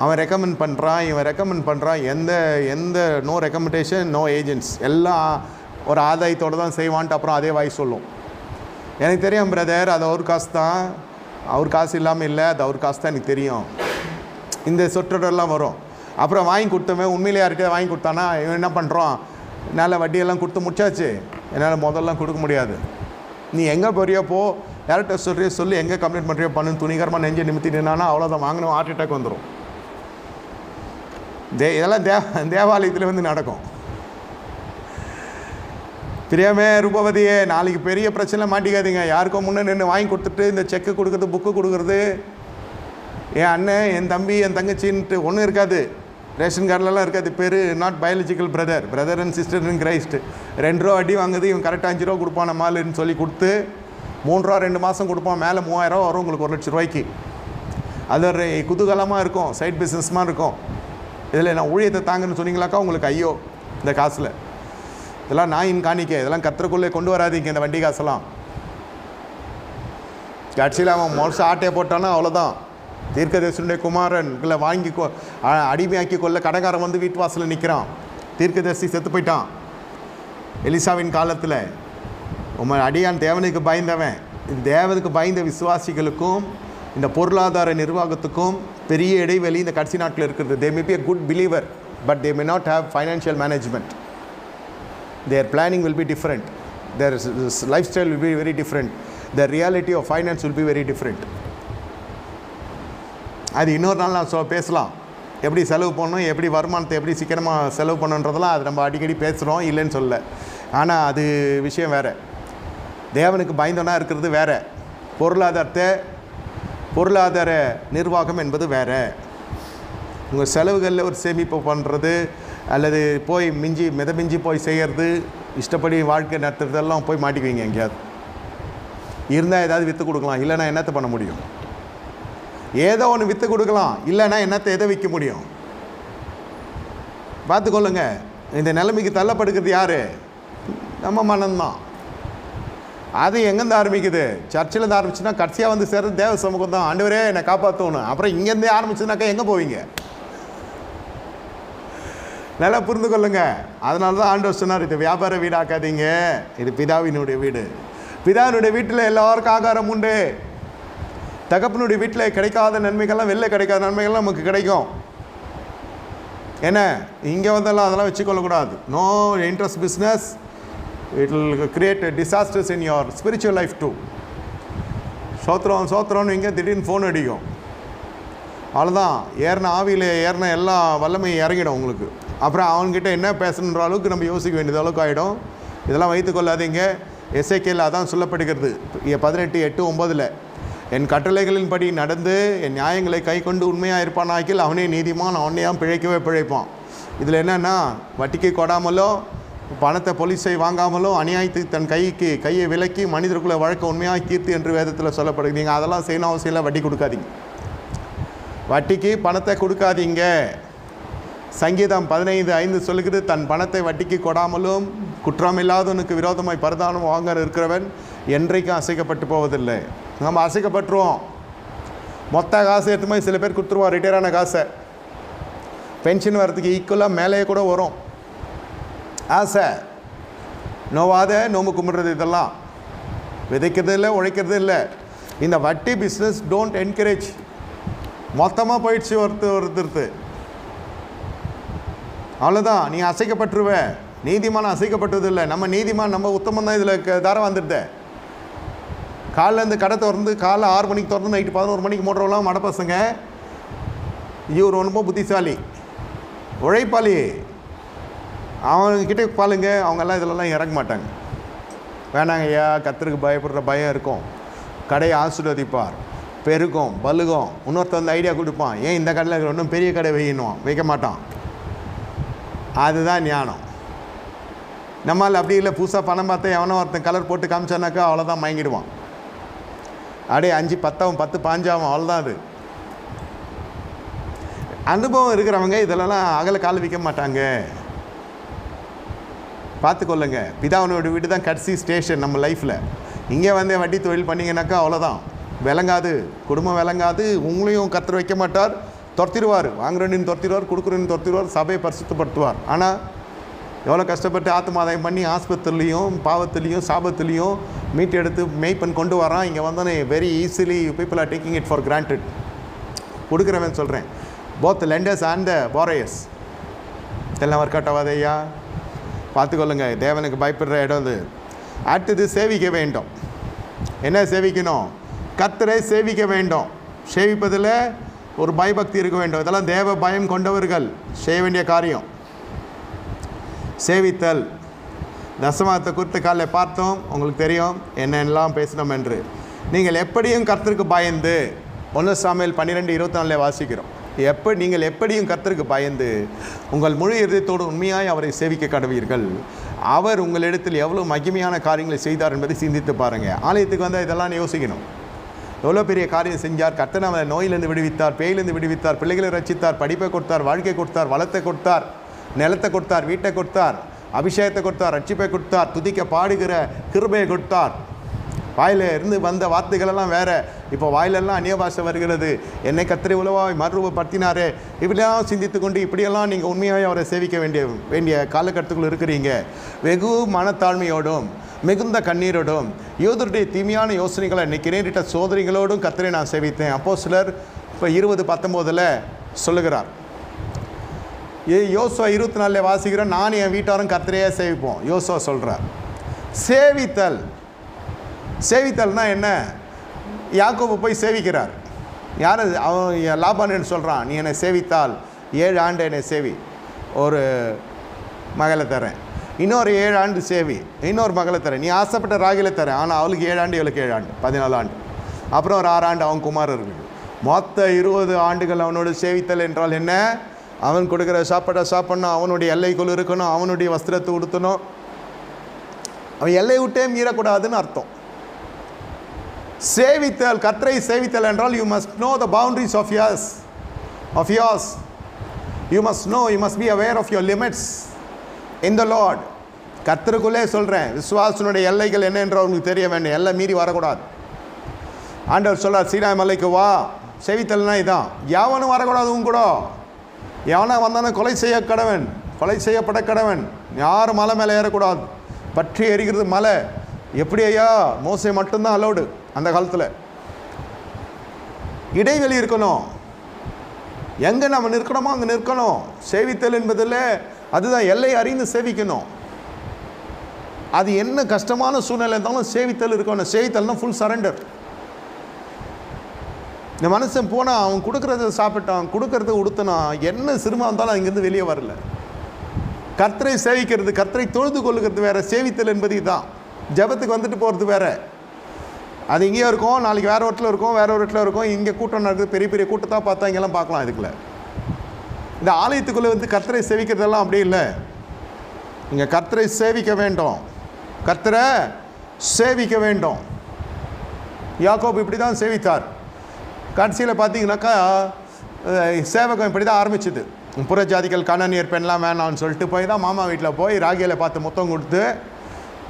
அவன் ரெக்கமெண்ட் பண்ணுறான், இவன் ரெக்கமெண்ட் பண்ணுறான். எந்த நோ ரெக்கமெண்டேஷன், நோ ஏஜென்ட்ஸ், எல்லாம் ஒரு ஆதாயத்தோடு தான் செய்வான்ட்டு அப்புறம் அதே வாய் சொல்லும். எனக்கு தெரியும் பிரதர், அது அவர் காசு தான், அவர் காசு இல்லாமல் இல்லை, அது அவர் காசு தான் எனக்கு தெரியும். இந்த சொற்றொடரெல்லாம் வரும். அப்புறம் வாங்கி கொடுத்தவன் உண்மையிலே யார்கிட்ட வாங்கி கொடுத்தானா இவன் என்ன பண்ணுறான், என்னால் வட்டியெல்லாம் கொடுத்து முடிச்சாச்சு, என்னால் முதல்லாம் கொடுக்க முடியாது. நீ எங்கே போறியோ போ, யார்கிட்ட சொல்கிறியோ சொல்லி, எங்கே கம்ப்ளைண்ட் பண்ணுறியோ பண்ணு, துணிகரமாக நெஞ்சை நிமித்தினானா அவ்வளோதான், வாங்கினோம் ஹார்ட் அட்டாக் வந்துடும். இதெல்லாம் தேவாலயத்தில் வந்து நடக்கும். பிரியமே ரூபவதியே, நாளைக்கு பெரிய பிரச்சனை மாட்டிக்காதீங்க. யாருக்கும் முன்னே நின்று வாங்கி கொடுத்துட்டு இந்த செக்கு கொடுக்குறது, புக்கு கொடுக்குறது, என் அண்ணன், என் தம்பி, என் தங்கச்சின்ட்டு ஒன்றும் இருக்காது. ரேஷன் கார்டிலலாம் இருக்காது. பேர் not biological brother and sister in Christ. 2 ரூபா அடி வாங்குது, இவன் கரெக்டாக 5 ரூபா கொடுப்பான் நம்மளுன்னு சொல்லி கொடுத்து 3 ரூபா 2 மாதம் கொடுப்பான். மேலே 3000 ரூபா வரும் உங்களுக்கு 1 லட்ச ரூபாய்க்கு. அது ஒரு குதூகலமாக இருக்கும், சைட் பிஸ்னஸ்மாக இருக்கும். இதில் நான் ஊழியத்தை தாங்கன்னு சொன்னீங்களாக்கா உங்களுக்கு ஐயோ இந்த காசில். இதெல்லாம் நாயின் காணிக்க, இதெல்லாம் கர்த்தருக்குள்ளே கொண்டு வராதிங்க இந்த வண்டி காசெல்லாம். கட்சியில் அவன் மோசம் ஆட்டையை போட்டானா அவ்வளோதான். தீர்க்கதரிசனுடைய குமாரன் இல்லை வாங்கி அடிமையாக்கி கொள்ள கடைக்காரன் வந்து வீட்டு வாசலில் நிற்கிறான். தீர்க்கதரிசி செத்து போயிட்டான் எலிசாவின் காலத்தில். அடியான் தேவனுக்கு பயந்தவன். தேவனுக்கு பயந்த விசுவாசிகளுக்கும் இந்த பொருளாதார நிர்வாகத்துக்கும் பெரிய இடைவெளி இந்த கடைசி நாட்டில் இருக்கிறது. They may be a good believer but they may not have financial management. Their planning will be different. Their lifestyle will be very different. The reality of finance will be very different. அது இன்னொரு நாள் நான் பேசலாம். எப்படி செலவு பண்ணணும், எப்படி வருமானத்தை எப்படி சீக்கிரமாக செலவு பண்ணணுன்றதெல்லாம் அது நம்ம அடிக்கடி பேசுகிறோம், இல்லைன்னு சொல்ல. ஆனால் அது விஷயம் வேறு. தேவனுக்கு பயந்தோன்னா இருக்கிறது வேறு. பொருளாதார நிர்வாகம் என்பது வேறு. உங்கள் செலவுகளில் ஒரு சேமிப்பு பண்ணுறது அல்லது போய் மிதமிஞ்சி போய் செய்கிறது, இஷ்டப்படி வாழ்க்கை நடத்துறதெல்லாம் போய் மாட்டிக்குவீங்க. எங்கேயாவது இருந்தால் ஏதாவது விற்று கொடுக்கலாம், இல்லைன்னா என்னத்தை பண்ண முடியும்? ஏதோ ஒன்று விற்று கொடுக்கலாம், இல்லைன்னா என்னத்தை எதை விற்க முடியும்? பார்த்துக்கொள்ளுங்க. இந்த நிலைமைக்கு தள்ளப்படுகிறது யார்? நம்ம மனம்தான். அது எங்கேருந்து ஆரம்பிக்குது? சர்ச்சிலேருந்து ஆரம்பிச்சுன்னா கடைசியாக வந்து சேர்றது தேவ சமூகம் தான். ஆண்டவரே என்னை காப்பாற்றணும். அப்புறம் இங்கேருந்தே ஆரம்பிச்சுனாக்கா எங்கே போவீங்க? நல்லா புரிந்து கொள்ளுங்க. அதனால தான் ஆண்டவர் சொன்னார், இது வியாபார வீடாக்காதீங்க, இது பிதாவினுடைய வீடு. பிதாவினுடைய வீட்டில் எல்லாருக்கும் ஆகாரம் உண்டு. தகப்பனுடைய வீட்டில் கிடைக்காத நன்மைகள்லாம், வெளில கிடைக்காத நன்மைகள்லாம் நமக்கு கிடைக்கும். என்ன இங்கே வந்தெல்லாம் அதெல்லாம் வச்சுக்கொள்ளக்கூடாது. No interest business. It will create disasters in your spiritual life too. சோத்திரம்னு இங்கே திடீர்னு ஃபோன் அடிக்கும். அவ்வளோதான், ஏறின ஆவியில் ஏறின எல்லா வல்லமையும் இறங்கிடும் உங்களுக்கு. அப்புறம் அவன்கிட்ட என்ன பேசணுன்ற அளவுக்கு நம்ம யோசிக்க வேண்டியது அளவுக்கு ஆகிடும். இதெல்லாம் வைத்துக்கொள்ளாதீங்க. எசேக்கியேல் அதான் சொல்லப்படுகிறது 18:8-9. என் கட்டளைகளின்படி நடந்து என் நியாயங்களை கை கொண்டு உண்மையாக இருப்பானாக்கில் அவனே நீதிமான், அவனையாம் பிழைப்பான். இதில் என்னென்னா, வட்டிக்கு கொடாமலோ பணத்தை போலீஸை வாங்காமலோ அநியாயத்துக்கு தன் கையை விலக்கி மனிதருக்குள்ள வழக்க உண்மையாக கீர்த்தி என்று வேதத்தில் சொல்லப்படுது. நீங்கள் அதெல்லாம் செய்யணும் அவசியம் இல்லை. வட்டி கொடுக்காதீங்க, வட்டிக்கு பணத்தை கொடுக்காதீங்க. சங்கீதம் 15:5 சொல்லுகிறது, தன் பணத்தை வட்டிக்கு கொடாமலும் குற்றமில்லாதவனுக்கு விரோதமாய் பரதானம் வாங்க இருக்கிறவன் என்றைக்கும் அசைக்கப்பட்டு போவதில்லை. நம்ம அசைக்கப்பட்டுருவோம். மொத்த காசு எடுத்து போய் சில பேர் கொடுத்துருவோம். ரிட்டையரான காசை பென்ஷன் வர்றதுக்கு ஈக்குவலாக மேலேயே கூட வரும். ஆசை, நோம்பு கும்பிட்றது, இதெல்லாம் விதைக்கிறது இல்லை, உழைக்கிறது இல்லை. இந்த வட்டி பிஸ்னஸ் டோன்ட் என்கரேஜ். மொத்தமாக போயிடுச்சு ஒருத்தருக்கு. அவ்வளோதான், நீ அசைக்கப்பட்டுருவ. நீதிமான் அசைக்கப்பட்டதில்லை. நம்ம நீதிமான், நம்ம உத்தமம் தான். இதில் தாரம் வந்துடுது. காலைலேருந்து கடை திறந்து காலைல 6 மணிக்கு திறந்து நைட்டு 11 மணிக்கு மூடுறவங்களாம் மட பசங்க. இவர் ரொம்ப புத்திசாலி, உழைப்பாளி. அவங்கக்கிட்ட பாருங்க, அவங்கெல்லாம் இதிலெல்லாம் இறங்க மாட்டாங்க. வேணாங்க ஐயா, கர்த்தருக்கு பயப்படுற பயம் இருக்கும். கடையை ஆசீர்வதிப்பார், பெருகும் பலுகும். இன்னொருத்த வந்து ஐடியா கொடுப்பான், ஏன் இந்த கடையில் இன்னும் பெரிய கடை வைக்க மாட்டான். அதுதான் ஞானம். நம்மளால் அப்படி இல்லை. புதுசாக பணம் பார்த்தா எவனோ ஒருத்தன் கலர் போட்டு காமிச்சானாக்கா அவ்வளோதான், மயங்கிடுவான். அப்படியே 5 10 10 5 அவ்வளோதான். அது அனுபவம் இருக்கிறவங்க இதிலெல்லாம் அகல கால் வைக்க மாட்டாங்க. பார்த்துக்கொள்ளுங்க. பிதாவினோட வீடு தான் கடைசி ஸ்டேஷன் நம்ம லைஃப்பில். இங்கே வந்து வட்டி தொழில் பண்ணிங்கனாக்கா அவ்வளோதான், விளங்காது, குடும்பம் விளங்காது. உங்களையும் கர்த்தர் வைக்க மாட்டார், துரத்திடுவார். வாங்குறேன்னு துரத்திடுவார், கொடுக்குறேன்னு துரத்திடுவார், சபையை பரிசுத்தப்படுத்துவார். ஆனால் எவ்வளோ கஷ்டப்பட்டு ஆத்மாதாயம் பண்ணி ஆஸ்பத்திரிலையும் பாவத்துலேயும் சாபத்துலேயும் மீட் எடுத்து மெய்ப்பன் கொண்டு வரான். இங்கே வந்தோன்னே very easily people are taking it for granted. கொடுக்குறவன் சொல்கிறேன், both lenders and the borrowers. இதெல்லாம் ஒர்க் அவுட் ஆகாதையா? பார்த்துக்கொள்ளுங்க. தேவனுக்கு பயப்படுற இடம் அது. அடுத்தது சேவிக்க வேண்டும். என்ன சேவிக்கணும்? கர்த்தரை சேவிக்க வேண்டும். சேவிப்பதில் ஒரு பயபக்தி இருக்க வேண்டும். இதெல்லாம் தேவ பயம் கொண்டவர்கள் செய்ய வேண்டிய காரியம். சேவித்தல். தசமத்தை குறித்து காலையில் பார்த்தோம், உங்களுக்கு தெரியும் என்னெல்லாம் பேசினோம் என்று. நீங்கள் எப்படியும் கர்த்தருக்கு பயந்து 1 சாமுவேல் 12:24 வாசிக்கிறோம். நீங்கள் எப்படியும் கர்த்தருக்கு பயந்து உங்கள் முழு இதயத்தோடு உண்மையாய் அவரை சேவிக்க கடவீர்கள். அவர் உங்களிடத்தில் எவ்வளோ மகிமையான காரியங்களை செய்தார் என்பதை சிந்தித்து பாருங்கள். ஆலயத்துக்கு வந்தால் இதெல்லாம் யோசிக்கணும். எவ்வளோ பெரிய காரியம் செஞ்சார். கர்த்தர் அவரை நோயிலிருந்து விடுவித்தார், பேயிலிருந்து விடுவித்தார், பிள்ளைகளை ரட்சித்தார், படிப்பை கொடுத்தார், வாழ்க்கை கொடுத்தார், வளத்தை கொடுத்தார், நிலத்தை கொடுத்தார், வீட்டை கொடுத்தார், அபிஷேகத்தை கொடுத்தார், ரட்சிப்பை கொடுத்தார், துதிக்க பாடுகிற கிருபையை கொடுத்தார். வாயில இருந்து வந்த வார்த்தைகளெல்லாம் வேறு. இப்போ வாயிலெல்லாம் அந்நிய பாஷை வருகிறது. என்னை கர்த்தரை உளவாய் மறுரூபப்படுத்தினாரே, இப்படியெல்லாம் சிந்தித்து கொண்டு இப்படியெல்லாம் நீங்கள் உண்மையாக அவரை சேவிக்க வேண்டிய காலகட்டத்துக்குள் இருக்கிறீங்க. வெகு மனத்தாழ்மையோடும் மிகுந்த கண்ணீரோடும் யூதருடைய தீமையான யோசனைகளை இன்னைக்கு நேரிட்ட சோதனைகளோடும் கர்த்தரை நான் சேவித்தேன். அப்போஸ்தலர் இப்போ 20:19 சொல்லுகிறார். யோசுவா 24 வாசிக்கிறேன், நான் என் வீட்டாரும் கர்த்தரையே சேவிப்போம். யோசுவா சொல்கிறார். சேவித்தல்னா என்ன? யாக்கோபு போய் சேவிக்கிறார். யார்? அவன் லாபான் சொல்கிறான், நீ என்னை சேவித்தால் 7 ஆண்டு என்னை சேவி, ஒரு மகளை தரேன். இன்னொரு 7 ஆண்டு சேவி, இன்னொரு மகளை தரேன். நீ ஆசைப்பட்ட ராகில தரேன், ஆனால் அவளுக்கு 7 ஆண்டு, இவளுக்கு 7 ஆண்டு, 14 ஆண்டு. அப்புறம் ஒரு 6 ஆண்டு அவன் குமாரர்கள். மொத்த 20 ஆண்டுகள் அவனோடு சேவித்தல் என்றால் என்ன? அவன் கொடுக்குற சாப்பிடணும், அவனுடைய எல்லைக்குள் இருக்கணும், அவனுடைய வஸ்திரத்தை உடுத்தணும், அவன் எல்லை விட்டே மீறக்கூடாதுன்னு அர்த்தம். சேவித்தல், கர்த்தரை சேவித்தல் என்றால் you must know the boundaries of yours. You must be aware of your limits in the Lord. கர்த்தருக்குள்ளே சொல்கிறேன், விசுவாசனுடைய எல்லைகள் என்ன என்று அவனுக்கு தெரிய வேண்டும். எல்லை மீறி வரக்கூடாது. ஆண்டவர் சொல்கிறார், சீனாய் மலைக்கு வா. சேவித்தல்னா இதான். எவனும் வரக்கூடாது. கூட எவனா வந்தானே கொலை செய்யப்பட கடவன். யாரும் மலை மேலே ஏறக்கூடாது. பற்றி எரிகிறது மலை. எப்படி ஐயா? மோசே மட்டும்தான் அலோடு. அந்த காலத்தில் இடைவெளி இருக்கணும். எங்கே நம்ம நிற்கணுமோ அங்கே நிற்கணும். சேவித்தல் என்பதில் அதுதான், எல்லை அறிந்து சேவிக்கணும். அது என்ன கஷ்டமான சூழ்நிலை இருந்தாலும் சேவித்தல் இருக்கணும். சேவித்தல்னா ஃபுல் சரண்டர். இந்த மனுஷன் போனால் அவன் கொடுக்குறத சாப்பிட்டான், கொடுக்கறத உடுத்தினான், என்ன சிரமம் இருந்தாலும் அங்கேருந்து வெளியே வரல. கர்த்தரை சேவிக்கிறது, கர்த்தரை தொழுது கொள்ளுகிறது வேறு. சேவித்தல் என்பது இதுதான். ஜபத்துக்கு வந்துட்டு போகிறது வேறு. அது இங்கேயும் இருக்கும், நாளைக்கு வேறு இடத்துல இருக்கும், வேறு ஒரு இடத்துல இருக்கும். இங்கே கூட்டம் நடக்குது, பெரிய பெரிய கூட்டத்தாக பார்த்தா இங்கெல்லாம் பார்க்கலாம். இதுக்குள்ள இந்த ஆலயத்துக்குள்ளே வந்து கர்த்தரை சேவிக்கிறதெல்லாம் அப்படி இல்லை. இங்கே கர்த்தரை சேவிக்க வேண்டும், கர்த்தரை சேவிக்க வேண்டும். யாக்கோபு இப்படி தான் சேவித்தார். கடைசியில் பார்த்தீங்கன்னாக்கா சேவகம் இப்படி தான் ஆரம்பிச்சுது. புற ஜாதிகள் கானானியர் பெண்ணெலாம் வேணான்னு சொல்லிட்டு போய் தான் மாமா வீட்டில் போய் ராகியில் பார்த்து முத்தம் கொடுத்து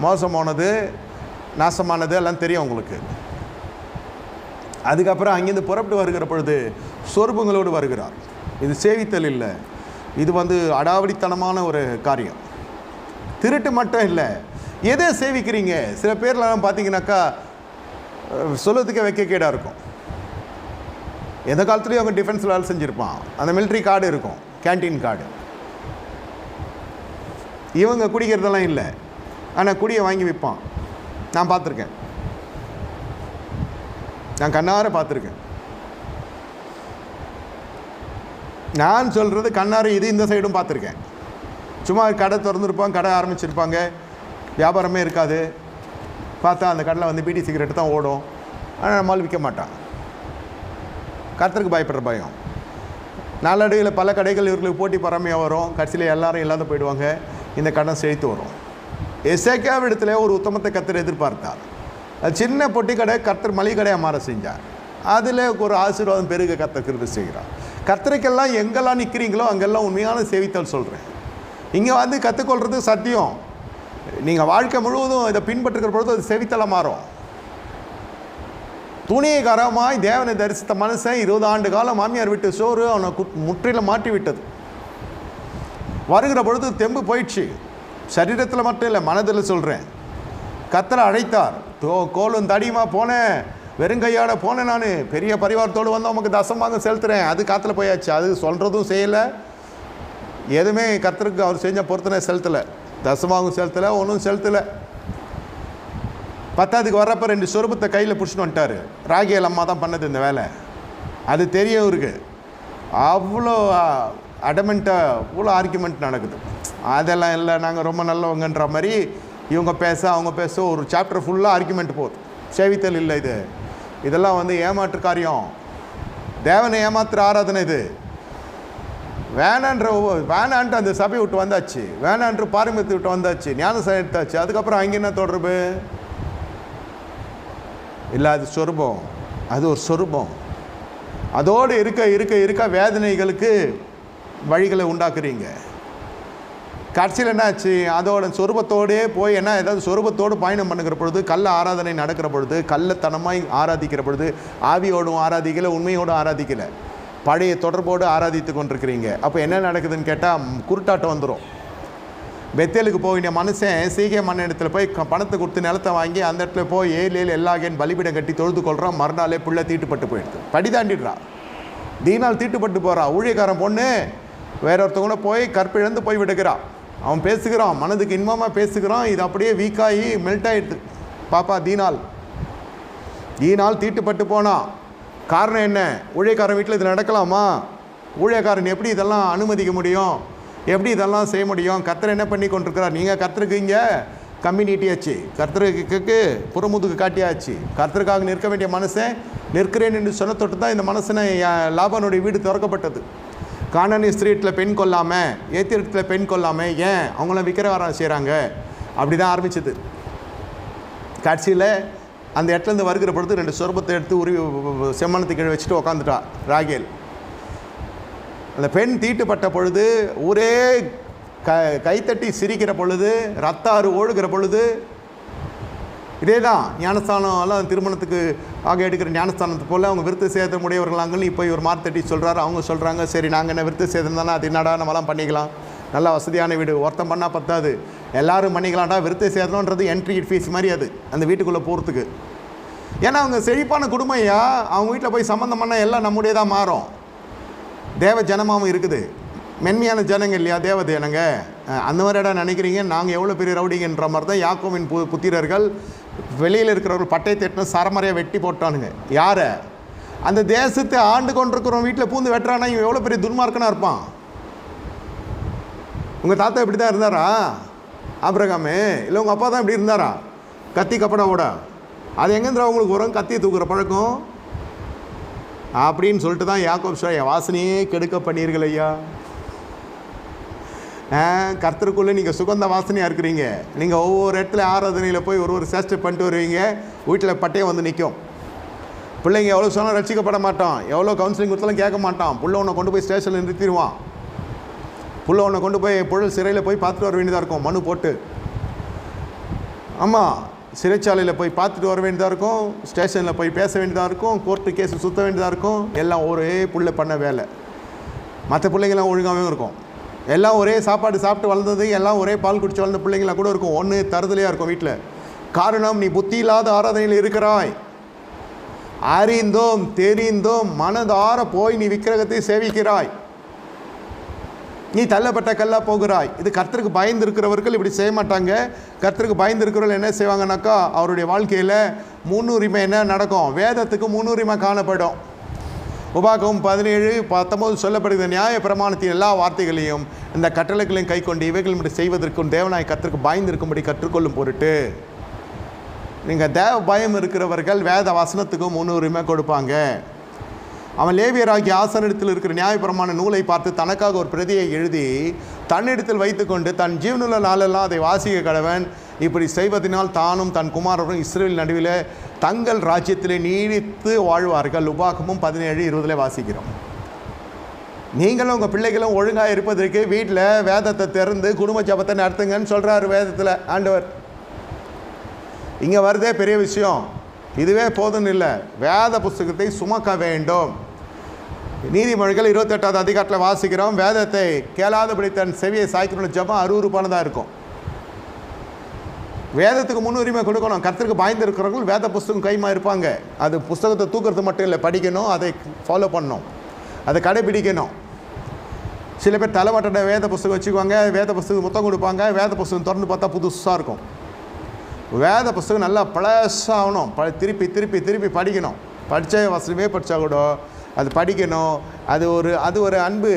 மோசமானது நாசமானது எல்லாம் தெரியும் உங்களுக்கு. அதுக்கப்புறம் அங்கேருந்து புறப்பட்டு வருகிற பொழுது சொர்பங்களோடு வருகிறார். இது சேவித்தல் இல்லை, இது அடாவடித்தனமான ஒரு காரியம். திருட்டு மட்டும் இல்லை, எதை சேவிக்கிறீங்க? சில பேர்லாம் பார்த்தீங்கன்னாக்கா சொல்லுறதுக்கே வைக்க கேடாக இருக்கும். எந்த காலத்துலேயும் அவங்க டிஃபென்ஸில் வேலை செஞ்சுருப்பான். அந்த மிலிட்ரி கார்டு இருக்கும், கேன்டீன் கார்டு. இவங்க குடிக்கிறதெல்லாம் இல்லை, ஆனால் குடியை வாங்கி விற்பான். நான் பார்த்துருக்கேன், நான் கண்ணார பார்த்துருக்கேன். நான் சொல்கிறது கண்ணார, இது இந்த சைடும் பார்த்துருக்கேன். சும்மா கடை திறந்துருப்பாங்க, கடை ஆரம்பிச்சிருப்பாங்க, வியாபாரமே இருக்காது. பார்த்தா அந்த கடையில் பீடி சிகரெட்டு தான் ஓடும், ஆனால் நம்மளால் விற்க மாட்டான். கர்த்தருக்கு பயப்படுற பயம். நாளடைவில் பல கடைகள் இவர்களுக்கு போட்டி பொறாமையாக வரும். கடைசியில் எல்லாரும் இல்லாத போயிடுவாங்க. இந்த கடன் செழித்து வரும். எசேக்கியாவிடத்தில் ஒரு உத்தமத்தை கர்த்தர் எதிர்பார்த்தார். அது சின்ன பொட்டி கடை கர்த்தர் மளிகை கடையாக மாற செஞ்சார். அதில் ஒரு ஆசீர்வாதம் பெருக கர்த்தர் கிருபை செய்கிறார். கர்த்தருக்கெல்லாம் எங்கெல்லாம் நிற்கிறீங்களோ அங்கெல்லாம் உண்மையான சேவித்தல் சொல்கிறேன். இங்கே கற்றுக்கொள்கிறது சத்தியம். நீங்கள் வாழ்க்கை முழுவதும் இதை பின்பற்றுகிற பொழுது அது சேவித்தலாக மாறும். துணிகரமாய் தேவனை தரிசித்த மனுஷன் 20 ஆண்டு காலம் மாமியார் விட்டு சோறு அவனை முற்றிலும் மாற்றி விட்டது. வருகிற பொழுது தெம்பு போயிடுச்சு. சரீரத்தில் மட்டும் இல்லை, மனதில் சொல்கிறேன். கர்த்தரை அழைத்தார். கோலும் தடியுமா போனேன், வெறுங்கையாட போனேன். நான் பெரிய பரிவாரத்தோடு அவனுக்கு தசமாக செலுத்துகிறேன். அது காற்றுல போயாச்சு. அது சொல்கிறதும் செய்யலை, எதுவுமே கர்த்தருக்கு அவர் செஞ்ச பொறுத்தனை செலுத்தலை. தசமாகவும் செலுத்தலை, ஒன்றும் செலுத்தலை. 10க்கு வர்றப்போ 2 சொருபத்தை கையில் பிடிச்சிட்டு வந்துட்டார். ராகியல் அம்மா தான் பண்ணது இந்த வேலை. அது தெரிய இருக்கு. அவ்வளோ அடமெண்ட்டாக அவ்வளோ ஆர்கியூமெண்ட் நடக்குது. அதெல்லாம் இல்லை, நாங்கள் ரொம்ப நல்லவங்கன்ற மாதிரி இவங்க பேச அவங்க பேச ஒரு சாப்டர் ஃபுல்லாக ஆர்கியூமெண்ட் போகுது. சேவித்தல் இல்லை இது. இதெல்லாம் ஏமாற்று காரியம். தேவனை ஏமாத்துற ஆராதனை இது. வேணான்ட்டு அந்த சபை விட்டு வந்தாச்சு, வேணான்ட்டு பாரம்பரியத்தை விட்டு வந்தாச்சு, ஞானசாரம் எடுத்தாச்சு. அதுக்கப்புறம் அங்கே என்ன தொடர்பு இல்லை? அது சொரூபம், அது ஒரு சொரூபம். அதோடு இருக்க இருக்க இருக்க வேதனைகளுக்கு வழிகளை உண்டாக்குறீங்க. கடைசியில் என்ன ஆச்சு? அதோட சொரூபத்தோடே போய் என்ன ஏதாவது சொரூபத்தோடு பயணம் பண்ணுகிற பொழுது, கள்ள ஆராதனை நடக்கிற பொழுது, கள்ளத்தனமாய் ஆராதிக்கிற பொழுது, ஆவியோடும் ஆராதிக்கலை, உண்மையோடும் ஆராதிக்கலை, பழைய தொடர்போடு ஆராதித்து கொண்டிருக்கிறீங்க. அப்போ என்ன நடக்குதுன்னு கேட்டால் குருட்டாட்டம் வந்துடும். பெத்தேலுக்கு போகிற மனுஷன் சீகே மன்ன இடத்துல போய் பணத்தை கொடுத்து நிலத்தை வாங்கி அந்த இடத்துல போய் ஏழு எல்லாகேன்னு பலிபீடம் கட்டி தொழுது கொள்கிறான். மறுநாளே பிள்ளை தீட்டுப்பட்டு போயிடுது, படி தாண்டிடுறா, தீனால் தீட்டுப்பட்டு போகிறா. ஊழியக்காரன் பொண்ணு வேற ஒருத்தவங்க போய் கற்பிழந்து போய் விடுகிறான். அவன் பேசுகிறான், மனதுக்கு இன்பமாக பேசுகிறான், இது அப்படியே வீக்காகி மெல்ட் ஆகிடுது. பாப்பா தீனால் தீட்டுப்பட்டு போனான். காரணம் என்ன? ஊழியக்காரன் வீட்டில் இது நடக்கலாமா? ஊழியக்காரன் எப்படி இதெல்லாம் அனுமதிக்க முடியும்? எப்படி இதெல்லாம் செய்ய முடியும்? கர்த்தர் என்ன பண்ணி கொண்டிருக்கிறார்? நீங்கள் கர்த்தருக்கு இங்கே கம்மி நீட்டியாச்சு, கர்த்தருக்கு புறமுதுக்கு காட்டியாச்சு. கர்த்தருக்காக நிற்க வேண்டிய மனுஷன் நிற்கிறேன் என்று சொன்ன தொட்டு தான் இந்த மனுஷனை லாபானுடைய வீடு திறக்கப்பட்டது. கானானி ஸ்திரீட்டில் பெண் கொல்லாமல், ஏத்திரத்தில் பெண் கொல்லாமல், ஏன் அவங்களாம் விக்கிரகாரம் செய்கிறாங்க? அப்படி தான் ஆரம்பிச்சது. கடைசியில் அந்த இடத்துலேருந்து வருகிற பொழுது 2 சொர்பத்தை எடுத்து செம்மணத்துக்கு கீழே வச்சுட்டு உக்காந்துட்டா ராகேல். அந்த பெண் தீட்டுப்பட்ட பொழுது ஒரே கைத்தட்டி சிரிக்கிற பொழுது, ரத்தாறு ஓடுகிற பொழுது, இதே தான் ஞானஸ்தானம் எல்லாம் திருமணத்துக்கு ஆக எடுக்கிற ஞானஸ்தானத்து போல் அவங்க விருத்த சேதம் உடையவர்களாங்கன்னு இப்போ இவர் மார்த்தட்டி சொல்கிறாரு. அவங்க சொல்கிறாங்க, சரி நாங்கள் என்ன விருத்த சேதம் தானே, அது என்னடா நம்மளாம் பண்ணிக்கலாம், நல்லா வசதியான வீடு, ஒருத்தம் பண்ணால் பத்தாது, எல்லோரும் பண்ணிக்கலாம்டா. விருத்த சேதம்ன்றது என்ட்ரி ஃபீஸ் மாதிரி அது அந்த வீட்டுக்குள்ளே போகிறதுக்கு. ஏன்னா அவங்க செழிப்பான குடும்பம்யா, அவங்க வீட்டில் போய் சம்மந்தம் பண்ணால் எல்லாம் நம்முடைய தான் மாறும். தேவ ஜனமாகவும் இருக்குது, மென்மையான ஜனங்க இல்லையா தேவ ஜனங்க. அந்த மாதிரி இடம் நினைக்கிறீங்க, நாங்கள் எவ்வளோ பெரிய ரவுடிங்கன்ற மாதிரி தான் யாக்கோவின் புத்திரர்கள் வெளியில் இருக்கிறவர்கள் பட்டை தட்டின சரமறையாக வெட்டி போட்டானுங்க. யாரை? அந்த தேசத்தை ஆண்டு கொண்டிருக்கிறவங்க வீட்டில் பூந்து வெட்டுறானா இவன் எவ்வளோ பெரிய துன்மார்க்கனாக இருப்பான். உங்கள் தாத்தா இப்படி தான் இருந்தாரா ஆபிரகாமு? இல்லை உங்கள் அப்பா தான் இப்படி இருந்தாரா? கத்தி கப்படாவோட அது எங்கேருந்துடா உங்களுக்கு வரும் கத்தியை தூக்குற பழக்கம்? அப்படின்னு சொல்லிட்டு தான் யாக்கோபு சொல்ல, என் வாசனையே கெடுக்க பண்ணீர்கள் ஐயா. கர்த்தருக்குள்ளே நீங்கள் சுகந்த வாசனையாக இருக்கிறீங்க. நீங்கள் ஒவ்வொரு இடத்துல ஆராதனையில் போய் ஒரு சேஷ்டை பண்ணிட்டு வருவீங்க, வீட்டில் பட்டையை வந்து நிற்கும். பிள்ளைங்க எவ்வளோ சொன்னால் ரசிக்கப்பட மாட்டான், எவ்வளோ கவுன்சிலிங் கொடுத்தாலும் கேட்க மாட்டான். புள்ள உன்னை கொண்டு போய் ஸ்டேஷனில் நிறுத்திடுவான். புள்ள உன்னை கொண்டு போய் புழல் சிறையில் போய் பார்த்துட்டு வர வேண்டியதாக இருக்கும், மனு போட்டு. ஆமாம், சிறைச்சாலையில் போய் பார்த்துட்டு வர வேண்டியதாக இருக்கும், ஸ்டேஷனில் போய் பேச வேண்டியதாக இருக்கும், கோர்ட்டு கேஸு சுற்ற வேண்டியதாக இருக்கும். எல்லாம் ஒரே புள்ள பண்ண வேலை. மற்ற பிள்ளைங்கள்லாம் ஒழுங்காகவும் இருக்கும். எல்லாம் ஒரே சாப்பாடு சாப்பிட்டு வளர்ந்தது, எல்லாம் ஒரே பால் குடிச்சு வளர்ந்த பிள்ளைங்களாம் கூட இருக்கும். ஒன்று தருதலையாக இருக்கும் வீட்டில். காரணம், நீ புத்தி இல்லாத ஆராதனையில் இருக்கிறாய். அறிந்தோம் தெரிந்தோம் மனதார போய் நீ விக்கிரகத்தை சேவிக்கிறாய். நீ தள்ளப்பட்ட கல்லா போகிறாய். இது கர்த்தருக்கு பயந்து இருக்கிறவர்கள் இப்படி செய்ய மாட்டாங்க. கர்த்தருக்கு பயந்து இருக்கிறவர்கள் என்ன செய்வாங்கன்னாக்கா, அவருடைய வாழ்க்கையில் முன்னுரிமை என்ன நடக்கும்? வேதத்துக்கு முன்னுரிமை காணப்படும். உபாகமம் 17:19 சொல்லப்படுகிற நியாய பிரமாணத்தின் எல்லா வார்த்தைகளையும் இந்த கட்டளைகளையும் கை கொண்டு இவைகள் இப்படி செய்வதற்கும் தேவனாய் கர்த்தருக்கு பயந்து இருக்கும்படி கற்றுக்கொள்ளும் பொருட்டு. நீங்கள் தேவ பயம் இருக்கிறவர்கள் வேத வசனத்துக்கும் முன்னுரிமை கொடுப்பாங்க. அவன் லேவியராகிய ஆசானிடத்தில் இருக்கிற நியாயப்பிரமாண நூலை பார்த்து தனக்காக ஒரு பிரதியை எழுதி தன்னிடத்தில் வைத்துக்கொண்டு தன் ஜீவனுள்ள நாளெல்லாம் அதை வாசிக்க கடவன். இப்படி செய்வதனால் தானும் தன் குமாரரும் இஸ்ரேல் நடுவில் தங்கள் ராஜ்யத்திலே நீடித்து வாழ்வார்கள். உபாகமும் 17:20 வாசிக்கிறோம். நீங்களும் உங்கள் பிள்ளைகளும் ஒழுங்காக இருப்பதற்கு வீட்டில் வேதத்தை திறந்து குடும்ப ஜபத்தை நடத்துங்கன்னு சொல்கிறார் வேதத்தில் ஆண்டவர். இங்கே வருதே பெரிய விஷயம். இதுவே போதும் இல்லை, வேத புஸ்தகத்தை சுமக்க வேண்டும். நீதிமொழிகள் 28வது அதிகாரத்தில் வாசிக்கிறோம், வேதத்தை கேளாதபடி தன் செவியை சாய்க்கணும் ஜபம் அருவருப்பானதாக இருக்கும். வேதத்துக்கு முன்னுரிமை கொடுக்கணும். கர்த்தருக்கு பயந்து இருக்கிறவர்கள் வேத புஸ்தகம் கைமா இருப்பாங்க. அது புஸ்தகத்தை தூக்கிறது மட்டும் இல்லை, படிக்கணும், அதை ஃபாலோ பண்ணணும், அதை கடைபிடிக்கணும். சில பேர் தலைவட்ட வேத புஸ்தகம் வச்சுக்குவாங்க, வேத புஸ்தகம் முத்தம் கொடுப்பாங்க, வேத புஸ்தகம் திறந்து பார்த்தா புதுசாக இருக்கும். வேத புஸ்தகம் நல்லா பழசாகணும், திருப்பி திருப்பி திருப்பி படிக்கணும். படித்த வசனமே படித்தா கூட அது படிக்கணும். அது ஒரு அன்பு.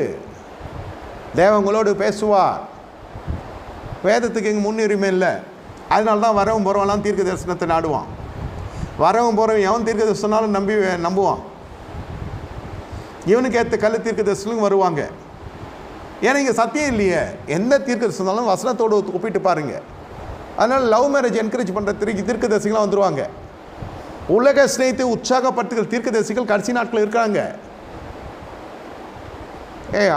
தேவங்களோடு பேசுவார். வேதத்துக்கு இங்கே முன்னுரிமை இல்லை. அதனால தான் வரவும் போகிறவெல்லாம் தீர்க்க தரிசனத்தை நாடுவான். வரவும் போகிறவன் எவன் தீர்க்க தரிசனாலும் நம்புவான். இவனுக்கு ஏற்ற கல் தீர்க்க தரிசனம் வருவாங்க. ஏன்னா இங்கே சத்தியம் இல்லையே. எந்த தீர்க்க தரிசனாலும் வசனத்தோடு ஒப்பிட்டு பாருங்கள். அதனால் லவ் மேரேஜ் என்கரேஜ் பண்ணுற தீர்க்க தரிசிகளாக வந்துடுவாங்க. உலக ஸ்நேகத்தை உற்சாகப்படுத்துகிற தீர்க்க தரிசிகள் கடைசி நாட்கள் இருக்காங்க.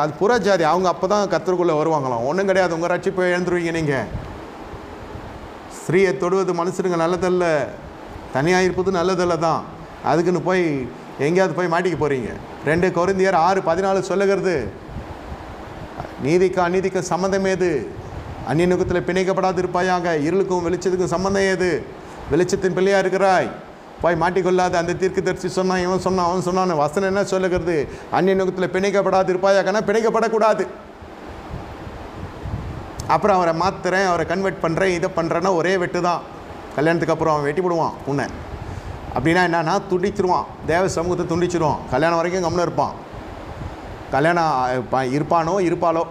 அது புறஜாதி, அவங்க அப்போ தான் கர்த்தருக்குள்ளே வருவாங்களாம். ஒன்றும் கிடையாது, உங்கள் ரட்சிப்பை எழுந்துருவீங்க. நீங்கள் ஸ்திரீயை தொடுவது மனுஷனுங்க நல்லதல்ல, தனியாக இருப்பது நல்லதல்ல தான். அதுக்குன்னு போய் எங்கேயாவது போய் மாட்டிக்க போகிறீங்க. 2 கொரிந்தியர் 6:14 சொல்லுகிறது, நீதிக்கு அநீதிக்கும் சம்மந்தம் ஏது? அந்நிய நுகத்தில் பிணைக்கப்படாது இருப்பாயாக. இருளுக்கும் வெளிச்சத்துக்கும் சம்மந்தம் ஏது? வெளிச்சத்தின் பிள்ளையாக இருக்கிறாய், போய் மாட்டிக்கொள்ளாது. அந்த தீர்க்கதரிசி சொன்னான், இவன் சொன்னான், அவன் சொன்னான்னு வசனம் என்ன சொல்லுகிறது? அந்நிய நுகத்தில் பிணைக்கப்படாது இருப்பாயாகனா பிணைக்கப்படக்கூடாது. அப்புறம் அவரை மாற்றுறேன், அவரை கன்வெர்ட் பண்ணுறேன், இதை பண்ணுறேன்னா ஒரே வெட்டு தான். கல்யாணத்துக்கு அப்புறம் அவன் வெட்டி விடுவான் உன்னை. அப்படின்னா என்னன்னா துண்டிச்சிருவான், தேவ சமூகத்தை துண்டிச்சிருவான். கல்யாணம் வரைக்கும் கம்முன்னு இருப்பான். கல்யாணம் இருப்பாளோ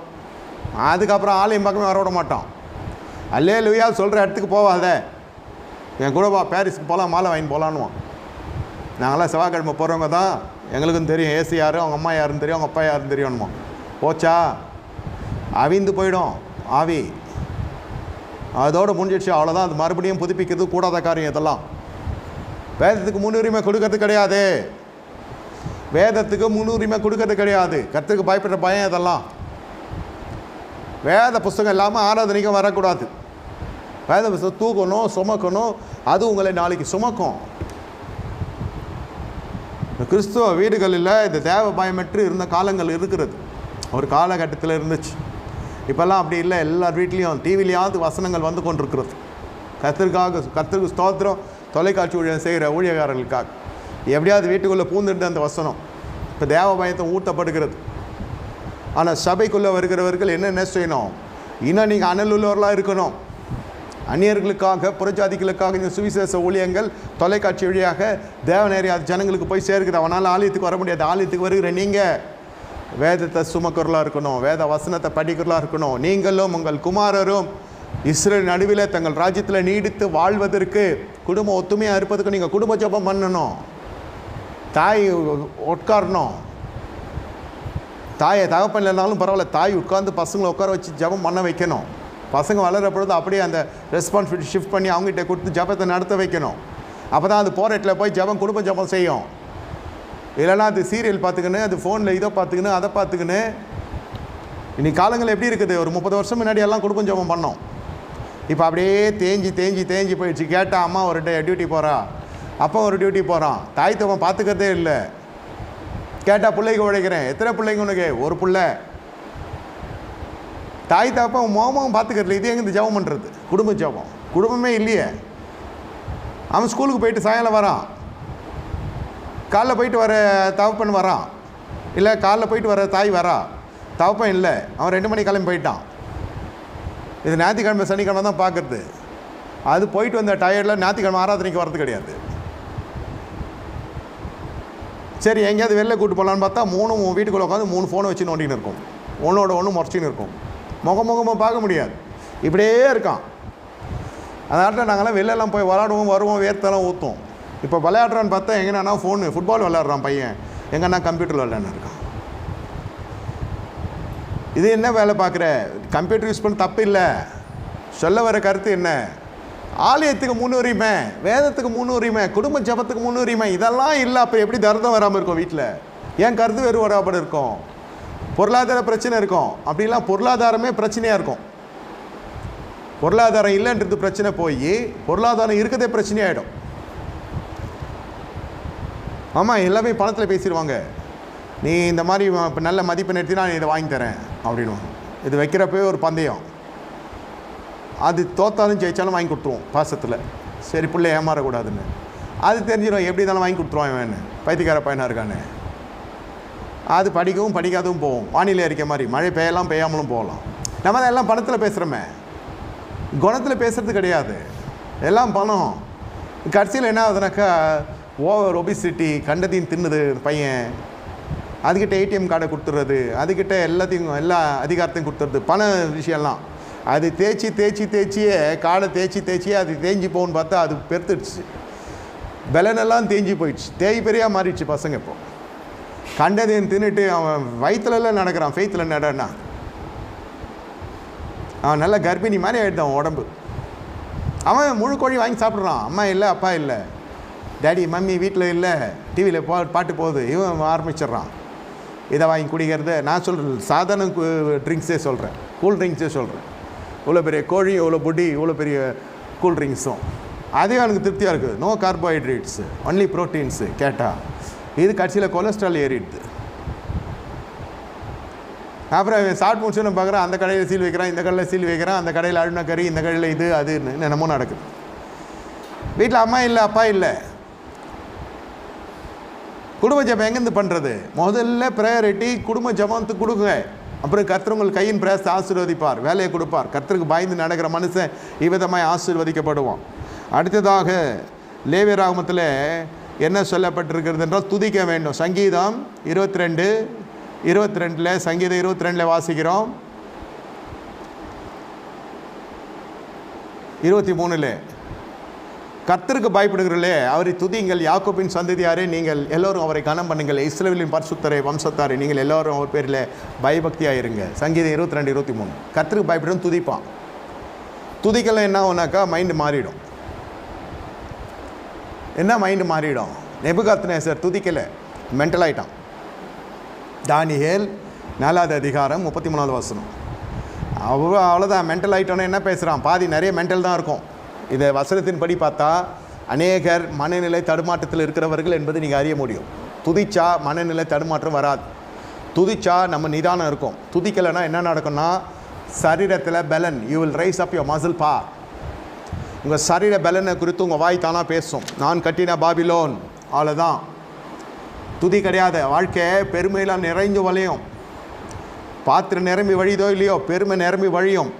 அதுக்கப்புறம் ஆலயம் பக்கமே வரவிட மாட்டான். அல்லேலூயா சொல்கிற இடத்துக்கு போவாத, என் கூட வா, பாரிஸுக்கு போகலாம், மாலை வாங்கி போகலான்னுவான். நாங்களாம் செவ்வாய்க்கிழமை போகிறவங்க தான், எங்களுக்கும் தெரியும் ஏசி யார், அவங்க அம்மா யாருன்னு தெரியும், அவங்க அப்பா யாருன்னு தெரியும்னுமா. போச்சா, அவிந்து போயிடும் ஆவி, அதோடு முடிஞ்சிடுச்சு, அவ்வளோதான். அது மறுபடியும் புதுப்பிக்கிறது கூடாத காரியம். இதெல்லாம் வேதத்துக்கு முன்னுரிமை கொடுக்கறது கிடையாது. வேதத்துக்கு முன்னுரிமை கொடுக்கறது கிடையாது. கர்த்தருக்கு பயப்படுற பயம் இதெல்லாம். வேத புஸ்தகம் இல்லாமல் ஆராதனைக்கும் வரக்கூடாது. வேத புஸ்தகம் தூக்கணும், சுமக்கணும். அது உங்களை நாளைக்கு சுமக்கும். கிறிஸ்துவ வீடுகளில் இந்த தேவ பயமற்று இருந்த காலங்கள் இருக்கிறது. ஒரு காலகட்டத்தில் இருந்துச்சு. இப்போல்லாம் அப்படி இல்லை. எல்லார் வீட்லேயும் டிவிலையாவது வசனங்கள் வந்து கொண்டிருக்கிறது. கர்த்தருக்கு ஸ்தோத்திரம். தொலைக்காட்சி ஊழியம் செய்கிற ஊழியக்காரர்களுக்காக எப்படியாவது வீட்டுக்குள்ளே பூந்துட்டு அந்த வசனம் இப்போ தேவ பயத்தை ஊட்டப்படுகிறது. ஆனால் சபைக்குள்ளே வருகிறவர்கள் என்னென்ன செய்யணும்? இன்னும் நீங்கள் அனலுள்ளவர்களாக இருக்கணும். அந்நியர்களுக்காக, புறஜாதிகளுக்காக இந்த சுவிசேஷ ஊழியங்கள் தொலைக்காட்சி வழியாக தேவநேரி அது ஜனங்களுக்கு போய் சேர்க்குது. அவனால் ஆலயத்துக்கு வர முடியாது. ஆலயத்துக்கு வருகிற நீங்கள் வேதத்தை சுமக்கிறவர்களாக இருக்கணும், வேத வசனத்தை படிக்கிறவர்களாக இருக்கணும். நீங்களும் உங்கள் குமாரரும் இஸ்ரேல் நடுவில் தங்கள் ராஜ்யத்தில் நீடித்து வாழ்வதற்கு, குடும்ப ஒத்துமையாக இருப்பதற்கு நீங்கள் குடும்ப ஜெபம் பண்ணணும். தாய் உட்காரணும். தாயை தகப்பன் இல்லைனாலும் பரவாயில்ல, தாய் உட்கார்ந்து பசங்களை உட்கார வச்சு ஜெபம் பண்ண வைக்கணும். பசங்க வளர பொழுது அப்படியே அந்த ரெஸ்பான்சிபிலிட்டி ஷிஃப்ட் பண்ணி அவங்ககிட்ட கொடுத்து ஜெபத்தை நடத்த வைக்கணும். அப்போ தான் அது போகிற இடத்துல போய் ஜெபம் குடும்ப ஜெபம் செய்யும். இல்லைனா அது சீரியல் பார்த்துக்கின்னு, அது ஃபோனில் இதை பார்த்துக்கின்னு, அதை பார்த்துக்கின்னு. இன்றைக்கி காலங்கள் எப்படி இருக்குது? ஒரு 30 வருஷம் முன்னாடி எல்லாம் குடும்பம் ஜெபம் பண்ணோம். இப்போ அப்படியே தேஞ்சி போயிடுச்சு. கேட்டால் அம்மா ஒரு டியூட்டி போகிறா, அப்பா ஒரு டியூட்டி போகிறான், தாய் தவன் பார்த்துக்கிறதே இல்லை. கேட்டால் பிள்ளைக்கு உழைக்கிறேன். எத்தனை பிள்ளைங்க உனக்கு? ஒரு பிள்ளை. தாய் தப்பன் மோமும் பார்த்துக்கிறது. இது எங்கே இந்த ஜெபம் பண்ணுறது? குடும்ப ஜெபம். குடும்பமே இல்லையே. அவன் ஸ்கூலுக்கு போயிட்டு சாயங்காலம் வரான், காலைல போயிட்டு வர தகப்பன் வரான், இல்லை காலைல போயிட்டு வர தாய் வரா, தகப்பன் இல்லை, அவன் 2 மணி கிளம்பி போயிட்டான். இது ஞாயிற்றுக்கிழமை சனிக்கிழமை தான் பார்க்குறது. அது போயிட்டு வந்த டயர்டில் ஞாயிற்றுக்கிழமை ஆராதனைக்கு வரது கிடையாது. சரி எங்கேயாவது வெளில கூப்பிட்டு போகலான்னு பார்த்தா 3 வீட்டுக்குள்ளே உட்காந்து 3 ஃபோனை வச்சு நோண்டின்னு இருக்கும். ஒன்றோட ஒன்று முறைச்சின்னு இருக்கும். முகமாக பார்க்க முடியாது. இப்படியே இருக்கான். அதனால நாங்கள்லாம் வெளிலலாம் போய் விளாடுவோம், வருவோம், வேர்த்தெல்லாம் ஊற்றும். இப்போ விளையாடுறான்னு பார்த்தா எங்கன்னா ஃபுட்பால் விளையாடுறான் பையன், எங்கன்னா கம்ப்யூட்டர் விளையாடுன்னு இருக்கான். இது என்ன வேலை பார்க்குற? கம்ப்யூட்டர் யூஸ் பண்ண தப்பு இல்லை. சொல்ல வர கருத்து என்ன? ஆலயத்துக்கு முன்னுரிமை, வேதத்துக்கு முன்னுரிமை, குடும்ப ஜபத்துக்கு முன்னுரிமை. இதெல்லாம் இல்லை. அப்போ எப்படி தர்தம் வராமல் இருக்கும் வீட்டில்? ஏன் கருத்து வேறு வராமல் இருக்கும்? பொருளாதார பிரச்சனை இருக்கும். அப்படிலாம் பொருளாதாரமே பிரச்சனையாக இருக்கும். பொருளாதாரம் இல்லைன்றது பிரச்சனை போய் பொருளாதாரம் இருக்கதே பிரச்சனையாகிடும். ஆமாம், எல்லாமே பணத்தில் பேசிடுவாங்க. நீ இந்த மாதிரி இப்போ நல்ல மதிப்பெண் எடுத்து நான் இதை வாங்கி தரேன் அப்படின்வாங்க. இது வைக்கிறப்பவே ஒரு பந்தயம். அது தோத்தாலும் ஜெயித்தாலும் வாங்கி கொடுத்துருவோம் பாசத்தில். சரி பிள்ளை ஏமாறக்கூடாதுன்னு. அது தெரிஞ்சிடும் எப்படி இருந்தாலும் வாங்கி கொடுத்துருவான் வேணு, பைத்தியக்கார பையனாக இருக்கான்னு. அது படிக்கவும் படிக்காதவும் போவோம். வானிலை அறிக்கை மாதிரி மழை பெய்யலாம் பெய்யாமலும் போகலாம். நம்ம தான் எல்லாம் பணத்தில் பேசுகிறோமே, குணத்தில் பேசுகிறது கிடையாது. எல்லாம் பணம். கடைசியில் என்ன ஆகுதுனாக்கா ஓவர் ஒபிசிட்டி, கண்டதையும் தின்னுது பையன். அதுக்கிட்ட ஏடிஎம் கார்டை கொடுத்துட்றது, அதுக்கிட்ட எல்லாத்தையும் எல்லா அதிகாரத்தையும் கொடுத்துறது, பண விஷயம்லாம். அது தேய்ச்சியே காடை தேய்ச்சியே அது தேஞ்சி போகுன்னு பார்த்தா அது பெருத்துடுச்சு. பலனெல்லாம் தேஞ்சி போயிடுச்சு. பெரியாக மாறிடுச்சு பசங்க. இப்போ கண்டதையும் தின்னுட்டு அவன் வயிற்றுலலாம் நடக்கிறான். ஃபெய்த்தில் நடனா அவன் நல்ல கர்ப்பிணி மாதிரி ஆகிடுதான் உடம்பு. அவன் முழு கோழி வாங்கி சாப்பிட்றான். அம்மா இல்லை, அப்பா இல்லை, டேடி மம்மி வீட்டில் இல்லை, டிவியில் பாட்டு போகுது, இவன் ஆரம்பிச்சிட்றான். இதை வாங்கி குடிக்கிறது. நான் சொல்கிறேன் சாதாரண ட்ரிங்க்ஸே சொல்கிறேன், கூல் ட்ரிங்க்ஸே சொல்கிறேன். இவ்வளோ பெரிய கோழி, இவ்வளோ புட்டி, இவ்வளோ பெரிய கூல் ட்ரிங்க்ஸும் அதே எனக்கு திருப்தியாக இருக்குது. நோ கார்போஹைட்ரேட்ஸு, ஒன்லி ப்ரோட்டீன்ஸு கேட்டால் இது கட்சியில் கொலஸ்ட்ரால் ஏறிடுது. அப்புறம் சாப்பிட்டு முடிச்சுன்னு பார்க்குறேன், அந்த கடையில் சீல் வைக்கிறான், இந்த கடையில் சீல் வைக்கிறான், அந்த கடையில் அழுன கறி, இந்த கடையில் இது அதுன்னு என்னமோ நடக்குது. வீட்டில் அம்மா இல்லை, அப்பா இல்லை, குடும்ப ஜபம் எங்கேருந்து பண்ணுறது? முதல்ல ப்ரையாரிட்டி குடும்ப ஜபத்துக்கு கொடுங்க. அப்புறம் கர்த்தர் உங்கள் கையின் பிரயாசத்தை ஆசீர்வதிப்பார், வேலையை கொடுப்பார். கர்த்தருக்கு பயந்து நடக்கிற மனுஷன் இவ்விதமாய் ஆசீர்வதிக்கப்படுவான். அடுத்ததாக லேவியராகமத்தில் என்ன சொல்லப்பட்டிருக்கிறது என்றால் துதிக்க வேண்டும். சங்கீதம் 22:22 சங்கீதம் 22 வாசிக்கிறோம். 23 கர்த்தருக்கு பயப்படுகிறீர்களே அவரை துதிங்கள், யாக்கோபின் சந்ததியாரே நீங்கள் எல்லோரும் அவரை கனம் பண்ணுங்கள், இஸ்ரவேலின் பரிசுத்தரை வம்சத்தாரே நீங்கள் எல்லோரும் அவர் பேரில் பயபக்தியாக இருங்க. சங்கீதம் 22:23 கர்த்தருக்கு பயப்படும் துதிப்பான். துதிக்கலாம் என்ன ஆகுனாக்கா மைண்டு மாறிடும். என்ன மைண்டு மாறிடும்? நேபுகாத்நேசர் துதிக்கலை, மென்டல் ஆகிட்டான். தானியேல் 4வது அதிகாரம் 33வது வசனம். அவ்வளோதான், மென்டல் ஆகிட்டோன்னே என்ன பேசுகிறான்? பாதி நிறைய மென்டல் தான் இருக்கும். இதை வசனத்தின்படி பார்த்தா அநேகர் மனநிலை தடுமாற்றத்தில் இருக்கிறவர்கள் என்பது நீங்கள் அறிய முடியும். துதிச்சா மனநிலை தடுமாற்றம் வராது. துதிச்சா நம்ம நிதானம் இருக்கும். துதிக்கலைன்னா என்ன நடக்கும்னா சரீரத்தில் பலன், you will rise up your muscle power. உங்கள் சரீர பலனை குறித்து உங்கள் வாய் தானாக பேசும். நான் கட்டின பாபிலோன், அவ்வளோதான். துதி கிடையாது. வாழ்க்கை பெருமையெல்லாம் நிறைஞ்சு வழியும். பாத்திரம் நிரம்பி வழிதோ இல்லையோ பெருமை நிரம்பி வழியும்.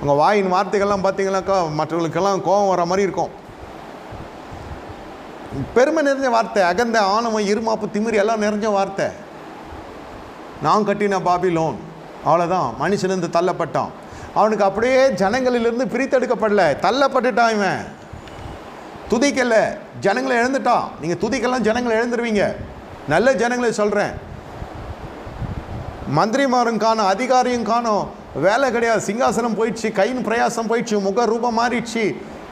உங்கள் வாயின் வார்த்தைகள்லாம் பார்த்தீங்கன்னாக்கா மற்றவங்களுக்கெல்லாம் கோபம் வர மாதிரி இருக்கும். பெருமை நிறைஞ்ச வார்த்தை, அகந்த ஆணவம் இருமாப்பு திமிரி எல்லாம் நிறைஞ்ச வார்த்தை. நான் கட்டின பாபிலோன், அவ்வளோதான். மனுஷனிருந்து தள்ளப்பட்டான். அவனுக்கு அப்படியே ஜனங்களிலிருந்து பிரித்தெடுக்கப்படல, தள்ளப்பட்டுட்டான். இவன் துதிக்கலை, ஜனங்களை இழந்துட்டான். நீங்கள் துதிக்கலாம் ஜனங்களை இழந்துருவீங்க. நல்ல ஜனங்களை சொல்கிறேன். மந்திரிமாரும் காணும், அதிகாரியும் காணும், வேலை கிடையாது. சிங்காசனம் போயிடுச்சு, கையின் பிரயாசம் போயிடுச்சு, முக ரூபம் மாறிடுச்சு,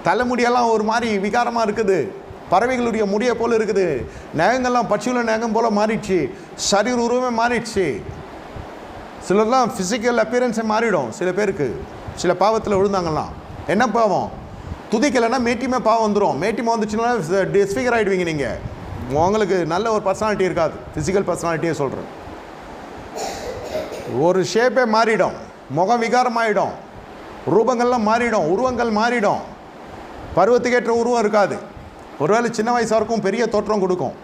தலைமுடியெல்லாம் ஒரு மாதிரி விகாரமாக இருக்குது, பறவைகளுடைய முடிய போல் இருக்குது, நகங்கள்லாம் பட்சியுள்ள நகம் போல் மாறிடுச்சு, சரீர உருவமே மாறிடுச்சு. சிலர்லாம் ஃபிசிக்கல் அப்பியரன்ஸே மாறிடும். சில பேருக்கு சில பாவத்தில் விழுந்தாங்கலாம். என்ன பாவம்? துதிக்கலைன்னா மேட்டிமே பாவம் வந்துடும். மேட்டிமா வந்துச்சுன்னா டிஸ்ஃபிகர் ஆகிடுவீங்க. நீங்கள் உங்களுக்கு நல்ல ஒரு பர்சனாலிட்டி இருக்காது. ஃபிசிக்கல் பர்சனாலிட்டியே சொல்கிறேன். ஒரு ஷேப்பே மாறிடும், முகம் விகாரமாகிடும், ரூபங்கள்லாம் மாறிடும், உருவங்கள் மாறிடும். பருவத்துக்கேற்ற உருவம் இருக்காது. ஒருவேளை சின்ன வயசாக இருக்கும், பெரிய தோற்றம் கொடுக்கும்,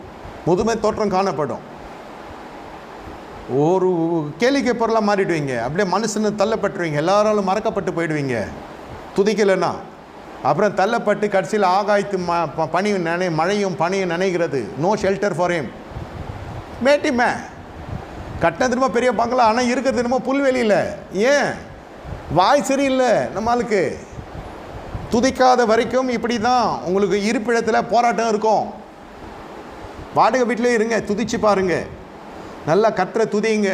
முதுமை தோற்றம் காணப்படும். ஒரு கேளிக்கை பொருளாக மாறிடுவீங்க. அப்படியே மனுஷன்னு தள்ளப்பட்டுருவீங்க. எல்லாராலும் மறக்கப்பட்டு போயிடுவீங்க துதிக்கலைன்னா. அப்புறம் தள்ளப்பட்டு கடைசியில் ஆகாய்த்து பனியும் மழையும் பனியும் நினைக்கிறது. No shelter for him. மேட்டிமே கட்டின திரும்ப பெரிய பங்களா, ஆனால் இருக்கிறது என்னமோ புல்வெளியில். ஏன்? வாய் சரியில்லை நம்மளுக்கு. துதிக்காத வரைக்கும் இப்படி தான் உங்களுக்கு இருப்பிடத்தில் போராட்டம் இருக்கும். வாடகை வீட்டிலே இருங்க, துதிச்சு பாருங்க. நல்லா கர்த்தரை துதிங்க,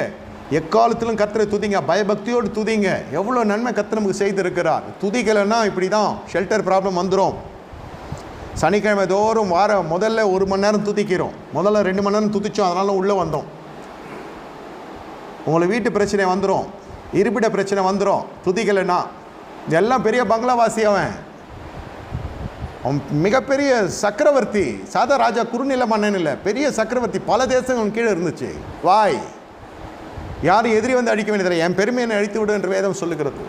எக்காலத்திலும் கர்த்தரை துதிங்க, பயபக்தியோடு துதிங்க. எவ்வளோ நன்மை கர்த்தர் நமக்கு செய்திருக்கிறார். துதிக்கலைன்னா இப்படி தான் ஷெல்டர் ப்ராப்ளம் வந்துடும். சனிக்கிழமை தோறும் முதல்ல 1 மணி நேரம் துதிக்கிறோம், முதல்ல 2 மணி நேரம் துதிச்சோம், அதனால உள்ளே வந்தோம். உங்களுக்கு வீட்டு பிரச்சனை வந்துடும், இருப்பிட பிரச்சனை வந்துடும் துதிக்கலைன்னா. எல்லாம் பெரிய பங்களாவாசி. அவன் மிகப்பெரிய சக்கரவர்த்தி. சாதா ராஜா, குறுநில மன்னன் இல்லை, பெரிய சக்கரவர்த்தி. பல தேசங்கள் கீழே இருந்துச்சு. வாய் யாரும் எதிரி வந்து அடிக்க வேண்டியதில்லை. என் பெருமையை அழித்து விடு என்று வேதம் சொல்லுகிறது.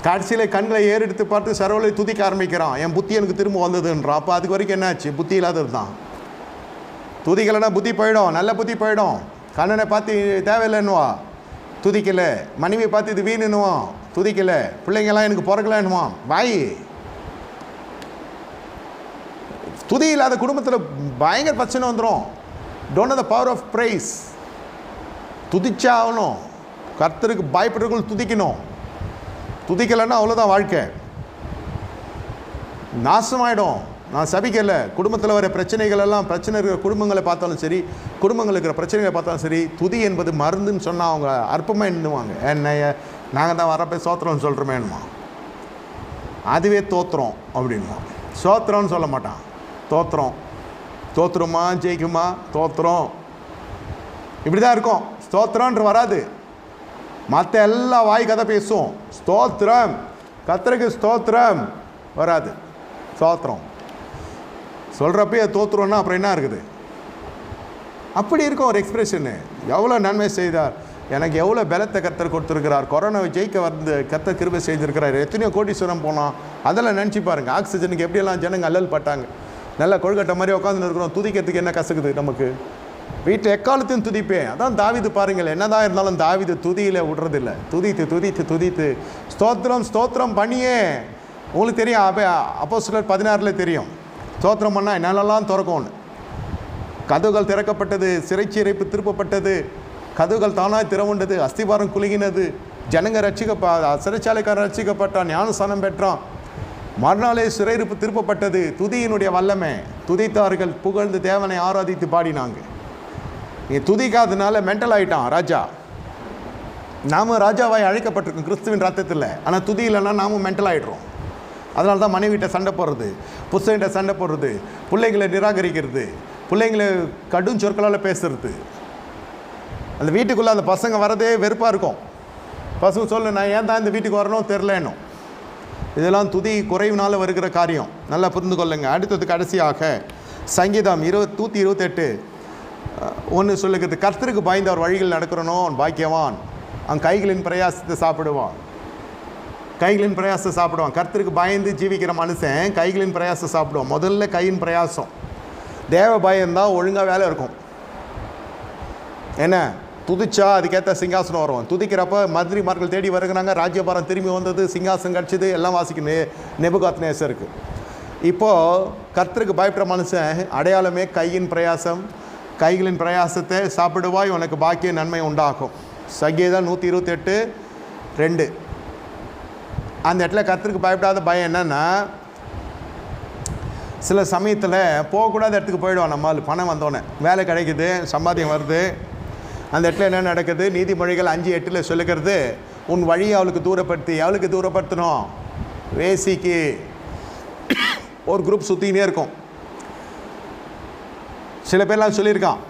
கடைசியில் கண்களை ஏறெடுத்து பார்த்து சரவலை துதிக்க ஆரம்பிக்கிறான். என் புத்தி எனக்கு திரும்ப வந்ததுன்றான். அப்போ அதுக்கு வரைக்கும் என்னாச்சு? புத்தி இல்லாதது தான். துதிக்கலைன்னா புத்தி போயிடும், நல்ல புத்தி போயிடும். கண்ணனை பார்த்து தேவையில்லைன்னுவா, துதிக்கலை. மனைவியை பார்த்து இது வீணுன்னுவான், துதிக்கலை. பிள்ளைங்கள்லாம் எனக்கு பிறக்கலைன்னுவான். வாய் துதி இல்லாத குடும்பத்தில் பயங்கர பிரச்சனை வந்துடும். Don't know the power of praise. துதிச்சா ஆகணும். கர்த்தருக்கு பயப்படுறவர்கள் துதிக்கணும். துதிக்கலைன்னா அவ்வளோதான், வாழ்க்கை நாசமாயிடும். நான் சபிக்கலை. குடும்பத்தில் வர பிரச்சனைகள் எல்லாம், பிரச்சனை இருக்கிற குடும்பங்களை பார்த்தாலும் சரி, குடும்பங்கள் இருக்கிற பிரச்சனைகளை பார்த்தாலும் சரி, துதி என்பது மருந்துன்னு சொன்னால் அவங்க அற்பமாக எண்ணுவாங்க. என்ன நாங்கள் தான் வரப்போ சோத்திரம்னு சொல்கிறோமேனுமா, அதுவே தோத்திரம் அப்படின்மா. சோத்திரம்னு சொல்ல மாட்டான், தோத்திரம். தோத்திரமா ஜெயிக்குமா? தோத்திரம். இப்படி தான் இருக்கும். ஸ்தோத்திரம்ன்ற வராது. மற்ற எல்லா வாய் கதை பேசும், ஸ்தோத்திரம் கர்த்தருக்கு ஸ்தோத்திரம் வராது. ஸ்தோத்திரம் சொல்கிறப்பயே தோத்துறோன்னா அப்புறம் என்ன இருக்குது? அப்படி இருக்கும் ஒரு எக்ஸ்பிரஷனு. எவ்வளோ நன்மை செய்தார், எனக்கு எவ்வளோ பலத்தை கர்த்தர் கொடுத்துருக்கிறார், கொரோனாவை ஜெயிக்க வந்து கர்த்தர் கிருபை செஞ்சுருக்கிறார், எத்தனையோ கோடீஸ்வரம் போனோம். அதெல்லாம் நினச்சி பாருங்கள். ஆக்சிஜனுக்கு எப்படியெல்லாம் ஜனங்க அல்லல் பட்டாங்க. நல்லா கொள்கட்டை மாதிரி உட்காந்துன்னு இருக்கிறோம். துதிக்கிறதுக்கு என்ன கசக்குது நமக்கு? வீட்டில் எக்காலத்தையும் துதிப்பேன். அதான் தாவீது பாருங்கள், என்னதான் இருந்தாலும் தாவீது துதியில் விடுறதில்லை. துதித்து துதித்து துதித்து ஸ்தோத்திரம் ஸ்தோத்திரம் பண்ணியே. உங்களுக்கு தெரியும், அப்போஸ்தலர் 16 தெரியும் ஸ்தோத்திரம் பண்ணால் என்னென்னலாம் திறக்கும்னு. கதவுகள் திறக்கப்பட்டது, சிறைச்சிறைப்பு திருப்பப்பட்டது, கதவுகள் தானாய் திறவுண்டது, அஸ்திபாரம் குலுகினது, ஜனங்க சிறைச்சாலைக்காரன் ரட்சிக்கப்பட்டான், ஞானஸ்தானம் பெற்றான், மறுநாளே சிறையிருப்பு திருப்பப்பட்டது. துதியினுடைய வல்லமை. துதித்தார்கள், புகழ்ந்து தேவனை ஆராதித்து பாடினாங்க. நீ துதிக்காதனால மென்டல் ஆகிட்டான் ராஜா. நாம் ராஜாவாய் அழைக்கப்பட்டிருக்கோம் கிறிஸ்துவின் ரத்தத்தில். ஆனால் துதி இல்லைன்னா நாமும் மென்டல் ஆகிடுறோம். அதனால தான் மனைவிட்ட சண்டை போடுறது, புருஷன்கிட்ட சண்டை போடுறது, பிள்ளைங்களை நிராகரிக்கிறது, பிள்ளைங்களை கடும் சொற்களால் பேசுறது. அந்த வீட்டுக்குள்ளே அந்த பசங்க வரதே வெறுப்பாக இருக்கும். பசங்க சொல்ல, நான் ஏன் தான் இந்த வீட்டுக்கு வரணும் தெரிலன்னும். இதெல்லாம் துதி குறைவினால் வருகிற காரியம். நல்லா புரிந்து கொள்ளுங்க. அடுத்தது கடைசியாக சங்கீதம் 128 ஒன்று சொல்லுகிறது, கர்த்தருக்கு பயந்து அவர் வழிகள் நடக்கிறனோ அவன் பாக்கியவான், அவன் கைகளின் பிரயாசத்தை சாப்பிடுவான். கைகளின் பிரயாசத்தை சாப்பிடுவான். கர்த்தருக்கு பயந்து ஜீவிக்கிற மனுஷன் கைகளின் பிரயாசத்தை சாப்பிடுவான். முதல்ல கையின் பிரயாசம். தேவ பயம்தான் ஒழுங்காக வேலை இருக்கும். என்ன துதிச்சா அதுக்கேற்ற சிங்காசனம் வரும். துதிக்கிறப்ப மந்திரிமார்கள் தேடி வருகிறாங்க, ராஜ்யபாரம் திரும்பி வந்தது, சிங்காசனம் கிடச்சிது, எல்லாம் வாசிக்கணும் நெபுகாத்நேசருக்கு. இப்போது கர்த்தருக்கு பயப்படுற மனுஷன் அடையாளமே கையின் பிரயாசம். கைகளின் பிரயாசத்தை சாப்பிடுவாய், உனக்கு பாக்கிய நன்மை உண்டாகும். சங்கீதம் 128:2. அந்த இடத்துல கர்த்தருக்கு பயப்படாத பயம் என்னன்னா, சில சமயத்தில் போகக்கூடாத இடத்துக்கு போயிடுவான். நம்மால் பணம் வந்தோடனே வேலை கிடைக்குது, சம்பாத்தியம் வருது, அந்த இடத்துல என்ன நடக்குது? நீதிமொழிகள் 5:8 சொல்லுகிறது, உன் வழியை அவளுக்கு தூரப்படுத்தி. அவளுக்கு தூரப்படுத்தணும். வேசிக்கு ஒரு குரூப் சுற்றினே இருக்கும். சில பேர்லாம் சொல்லியிருக்கான்,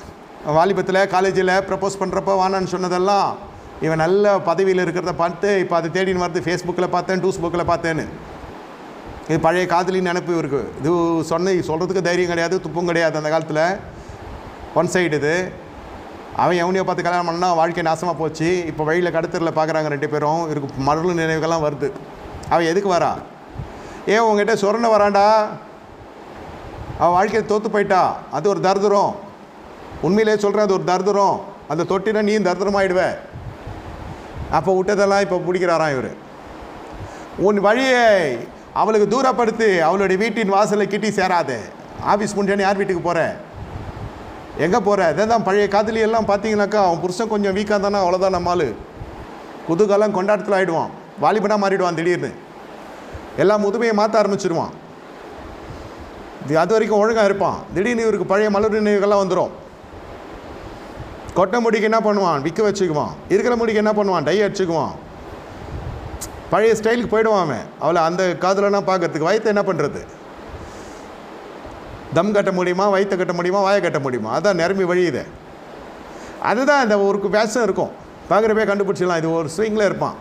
வாலிபத்தில் காலேஜில் ப்ரப்போஸ் பண்ணுறப்ப வானான்னு சொன்னதெல்லாம் இவன் நல்ல பதவியில் இருக்கிறத பார்த்து இப்போ அதை தேடின்னு வருது. ஃபேஸ்புக்கில் பார்த்தேன், டூஸ்புக்கில் பார்த்தேன்னு. இது பழைய காதலின்னு நினைப்பு இருக்கு. இது சொல்கிறதுக்கு தைரியம் கிடையாது, துப்பும் கிடையாது. அந்த காலத்தில் ஒன் சைடு இது. அவன் எவனையோ பார்த்து கல்யாணம் பண்ணால் வாழ்க்கை நாசமாக போச்சு. இப்போ வழியில் கடத்தரில் பார்க்குறாங்க 2 பேரும். இருக்கு மறுபடியும் நினைவுகள்லாம் வருது. அவன் எதுக்கு வரா? ஏன் உங்ககிட்ட சொரண வராண்டா? அவன் வாழ்க்கையை தோற்று போயிட்டா. அது ஒரு தர்தரம். உண்மையிலே சொல்கிறேன், அது ஒரு தர்தரம். அந்த தொட்டினா நீயும் தர்தரமாயிடுவே. அப்போ விட்டதெல்லாம் இப்போ பிடிக்கிறாராம் இவர். உன் வழியை அவளுக்கு தூரப்படுத்தி அவளுடைய வீட்டின் வாசலை கிட்டி சேராது. ஆஃபீஸ் முடிஞ்சானே யார் வீட்டுக்கு போகிற, எங்கே போகிற? தான் பழைய காதலி எல்லாம் பார்த்தீங்கன்னாக்கா அவன் புருஷன் கொஞ்சம் வீக்காக தானே, அவ்வளோதான் நம்மால் குதூகலம் கொண்டாட்டத்தில் ஆகிடுவான். வாலிபனாக மாறிடுவான். திடீர்னு எல்லாம் முதுமையை மாற்ற ஆரம்பிச்சிடுவான். அது வரைக்கும் ஒழுங்காக இருப்பான். திடீர்னு இவருக்கு பழைய மலர் நினைவுகள்லாம் வந்துடும். கொட்டை முடிக்கு என்ன பண்ணுவான்? விற்க வச்சுக்குவான். இருக்கிற முடிக்கு என்ன பண்ணுவான்? டை அடிச்சுக்குவான். பழைய ஸ்டைலுக்கு போயிடுவான் அவன். அவளை அந்த காதலெல்லாம் பார்க்கறதுக்கு வயிற்று என்ன பண்ணுறது? தம் கட்ட முடியுமா, வயிற்ற கட்ட முடியுமா, வாயை கட்ட முடியுமா? அதான் நிரம்பி வழியுது. அதுதான் இந்த ஒரு வேஷம் இருக்கும். பார்க்குறப்பே கண்டுபிடிச்சிடலாம். இது ஒரு ஸ்விங்கில் இருப்பான்.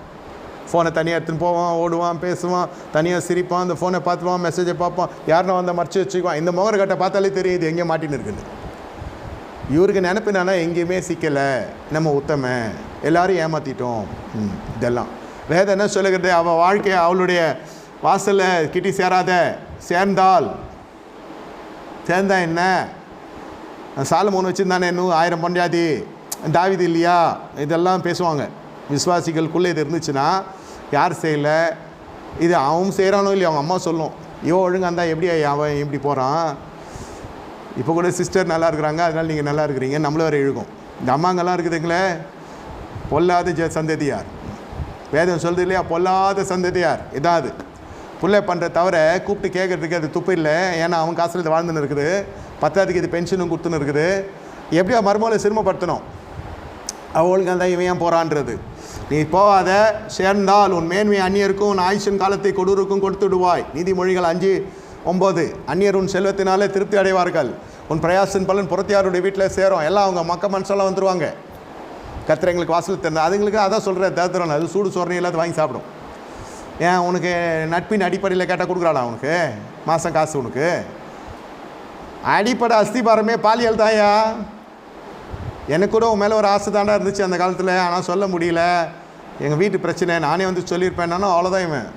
ஃபோனை தனியாக எடுத்துன்னு போவான், ஓடுவான், பேசுவான், தனியாக சிரிப்பான், அந்த ஃபோனை பார்த்துவான், மெசேஜை பார்ப்பான், யாருன்னா வந்தால் மறைச்சி வச்சுக்குவான். இந்த முகர கட்டை பார்த்தாலே தெரியும் இது எங்கேயும் மாட்டின்னு இருக்குது. இவருக்கு நினைப்பு என்னன்னா, எங்கேயுமே சிக்கலை, நம்ம உத்தம, எல்லோரும் ஏமாற்றிட்டோம். இதெல்லாம் வேதம் என்ன சொல்லுகிறது? அவள் வாழ்க்கையை அவளுடைய வாசலில் கிட்டி சேராத, சேர்ந்தா என்ன? சாலமோன் வச்சுருந்தானே இன்னும் 1000 பொண்டாட்டி, தாவீது இல்லையா? இதெல்லாம் பேசுவாங்க. விசுவாசிகளுக்குள்ளே இது இருந்துச்சுன்னா யார் செய்யலை, இது அவன் செய்கிறானோ இல்லையா அவங்க அம்மா சொல்லும், இவன் ஒழுங்காக இருந்தால் எப்படி அவன் இப்படி போகிறான், இப்போ கூட சிஸ்டர் நல்லா இருக்கிறாங்க அதனால் நீங்கள் நல்லா இருக்கிறீங்க, நம்மளும் வேறு இழுக்கும். இந்த அம்மாங்கெல்லாம் இருக்குதுங்களே, பொல்லாத சந்ததியார். வேதம் சொல்லுது இல்லையா, பொல்லாத சந்ததியார். இதாவது புள்ளை பண்ணுற தவிர கூப்பிட்டு கேட்குறதுக்கு அது துப்பு இல்லை. ஏன்னா அவன் காசில் இது வாழ்ந்துன்னு இருக்குது, பத்தாவதுக்கு இது பென்ஷனும் கொடுத்துன்னு இருக்குது. எப்படியா மருமகளை சிரமப்படுத்தணும். அவளுக்கு அந்த இவன் ஏன் போகிறான்றது. நீ போகாத, சேர்ந்தால் உன் மேன்மை அந்நியருக்கும் உன் ஆயுஷன் காலத்தை கொடூருக்கும் கொடுத்துடுவாய். நீதிமொழிகள் 5:9. அந்நியர் உன் செல்வத்தினாலே திருப்தி அடைவார்கள், உன் பிரயாசின் பலன் புறத்தியாருடைய வீட்டில் சேரும். எல்லாம் அவங்க மக்க மனுஷெல்லாம் வந்துடுவாங்க. கர்த்தர் எங்களுக்கு வாசல் திறந்தார். அதுங்களுக்கு அதான் சொல்கிறேன், தேத்துறோம் அது சூடு சோறனை எல்லாத்தையும் வாங்கி சாப்பிடும். ஏன் உனக்கு நட்பின் அடிப்படையில் கேட்டால் கொடுக்குறாளா உனக்கு மாதம் காசு? உனக்கு அடிப்படை அஸ்திபாரமே பாலியல் தாயா. எனக்கு கூட உன் மேலே ஒரு ஆசை தாண்டா இருந்துச்சு அந்த காலத்தில், ஆனால் சொல்ல முடியல, எங்கள் வீட்டு பிரச்சனை, நானே வந்து சொல்லியிருப்பேன். அவ்வளோதான். இவன்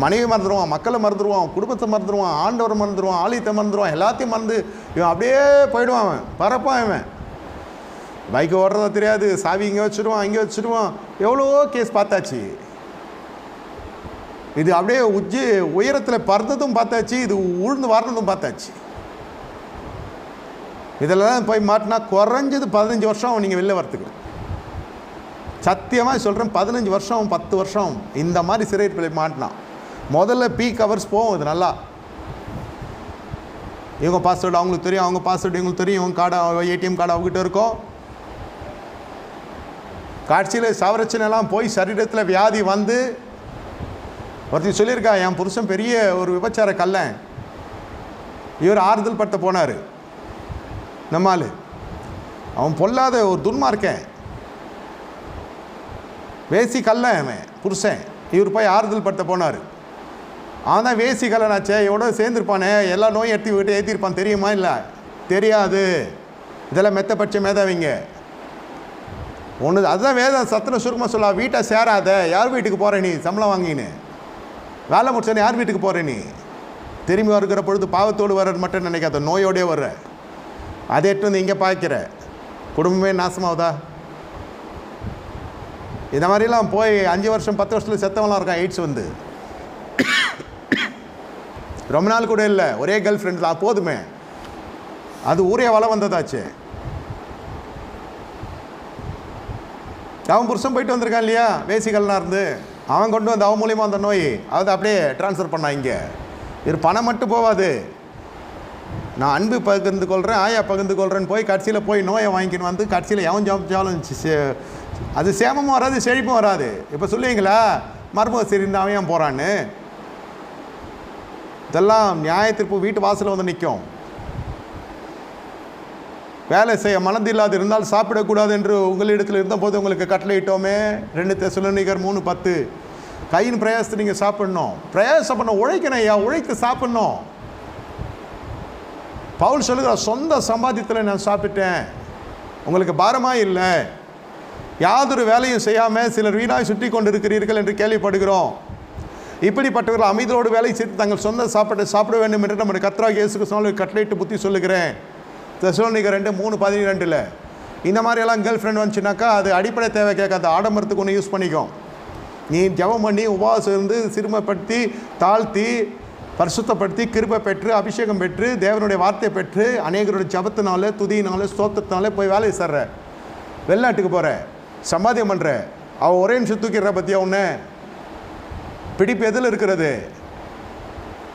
மனைவி மறந்துடுவான், மக்களை மறந்துடுவான், குடும்பத்தை மறந்துடுவான், ஆண்டவரை மறந்துடுவான், ஆலயத்தை மறந்துடுவான், எல்லாத்தையும் மறந்து இவன் அப்படியே போயிடுவான். அவன் பறப்பான். இவன் பைக்கு ஓடுறதா தெரியாது, சாவி இங்கே வச்சுடுவான், இங்கே வச்சுடுவான். எவ்வளோ கேஸ் பார்த்தாச்சு. இது அப்படியே உயரத்தில் பறந்ததும் பார்த்தாச்சு, இது உழுந்து வர்றதும் பார்த்தாச்சு. இதெல்லாம் போய் மாட்டினா குறைஞ்சது 15 வருஷம் நீங்கள் வெளில வரத்துக்கு. சத்தியமாக சொல்கிறேன், 15 வருஷம் 10 வருஷம் இந்த மாதிரி சிறைப்பிள்ளை மாட்டினா. முதல்ல பீக் ஹவர்ஸ் போகும். இது நல்லா இவங்க பாஸ்வேர்டு அவங்களுக்கு தெரியும், அவங்க பாஸ்வேர்டு இவங்களுக்கு தெரியும், இவங்க கார்டு ஏடிஎம் கார்டு அவங்ககிட்ட இருக்கும். காட்சியில் சவரச்சனைலாம் போய் சரீரத்தில் வியாதி வந்து ஒருத்தி சொல்லியிருக்கா, என் புருஷன் பெரிய ஒரு விபச்சார கல்லன், இவர் ஆறுதல் படுத்த போனார். நம்மால் அவன் பொல்லாத ஒரு துன்மார்க்கன், வேசி கல்லன் அவன் புருஷன், இவர் போய் ஆறுதல் படுத்த போனார். அவன் தான் வேசி கல்லனாச்சே, எவ்வளோ சேர்ந்துருப்பானே, எல்லா நோயும் எடுத்து ஏற்றிருப்பான். தெரியுமா? இல்லை, தெரியாது. இதெல்லாம் மெத்தப்பட்ச மேதாவிங்க ஒன்று. அதுதான் வேதம் சத்திரம் சுருக்கமாக சொல்லா, வீட்டை சேராத. யார் வீட்டுக்கு போகிற நீ? சம்பளம் வாங்கின்னு வேலை முடிச்சோன்னு யார் வீட்டுக்கு போகிற நீ? திரும்பி வருகிற பொழுது பாவத்தோடு வர்றது மட்டும் நினைக்காத, நோயோடே வர்ற. அதை எட்டு வந்து இங்கே பார்க்கிற குடும்பமே நாசமாகுதா? இந்த மாதிரிலாம் போய் 5 வருஷம் 10 வருஷத்தில் செத்தவங்களாம் இருக்கான். எய்ட்ஸ் வந்து ரொம்ப நாள் கூட இல்லை, ஒரே கேர்ள் ஃப்ரெண்ட் தான், போதுமே. அது ஊரே வளம் வந்ததாச்சு. அவன் புருஷன் போயிட்டு வந்திருக்கான் இல்லையா, வேசிகள்லாம் இருந்து, அவன் கொண்டு வந்து அவன் மூலியமாக அந்த நோய் அதை அப்படியே ட்ரான்ஸ்ஃபர் பண்ணான். இங்கே இது பணம் மட்டும் போகாது, நான் அன்பு பகிர்ந்து கொள்கிறேன், ஆயா பகிர்ந்து கொள்கிறேன்னு போய் கடைசியில் போய் நோயை வாங்கிக்கின்னு வந்து கடைசியில் எவன் ஜாலும் அது சேமமும் வராது, செழிப்பும் வராது. இப்போ சொல்லுவீங்களா மருமக சரிந்து அவன் ஏன் போகிறான்னு? இதெல்லாம் நியாயத்திற்பு வீட்டு வாசலில் வந்து நிற்கும். வேலை செய்ய மனது இல்லாது இருந்தால் சாப்பிடக்கூடாது என்று உங்களிடத்தில் இருந்தபோது உங்களுக்கு கட்டளையிட்டோமே. 2 தெசலோனிக்கர் 3:10. கையின் பிரயாசத்தை நீங்கள் சாப்பிடணும், பிரயாசம் பண்ண, உழைக்கணும் ஐயா, உழைத்து சாப்பிடணும். பவுல் சொல்லுகிற சொந்த சம்பாத்தியத்தில் நான் சாப்பிட்டேன், உங்களுக்கு பாரமாக இல்லை. யாதொரு வேலையும் செய்யாமல் சிலர் வீணாய் சுற்றி கொண்டு இருக்கிறீர்கள் என்று கேள்விப்படுகிறோம். இப்படிப்பட்டவர்கள் அமைதியோடு வேலை செய்து தங்கள் சொந்த சாப்பாட்டை சாப்பிட வேண்டும் என்று நம்முடைய கர்த்தராகிய இயேசு கிறிஸ்துவினால் கட்டளையிட்டு புத்தி சொல்லுகிறேன். தெசலோனிக்கர் 2:3-12. இந்த மாதிரியெல்லாம் கேர்ள் ஃப்ரெண்ட் வந்துச்சுனாக்கா அது அடிப்படை தேவை கேட்காது, ஆடம்பரத்துக்கு ஒன்று யூஸ் பண்ணிக்கும். நீ ஜெபம் பண்ணி உபவாசம் இருந்து சிறுமைப்படுத்தி தாழ்த்தி பரிசுத்தப்படுத்தி கிருபை பெற்று அபிஷேகம் பெற்று தேவனுடைய வார்த்தை பெற்று அநேகருடைய ஜபத்தினால துதியினால ஸ்தோத்திரத்தினால போய் வேலை செய்கிற, வெளிநாட்டுக்கு போகிற, சம்பாத்தியம் பண்ணுற, அவள் ஒரே நிமிஷம் தூக்கிடுற பற்றியா ஒன்று பிடிப்பு எதில் இருக்கிறது?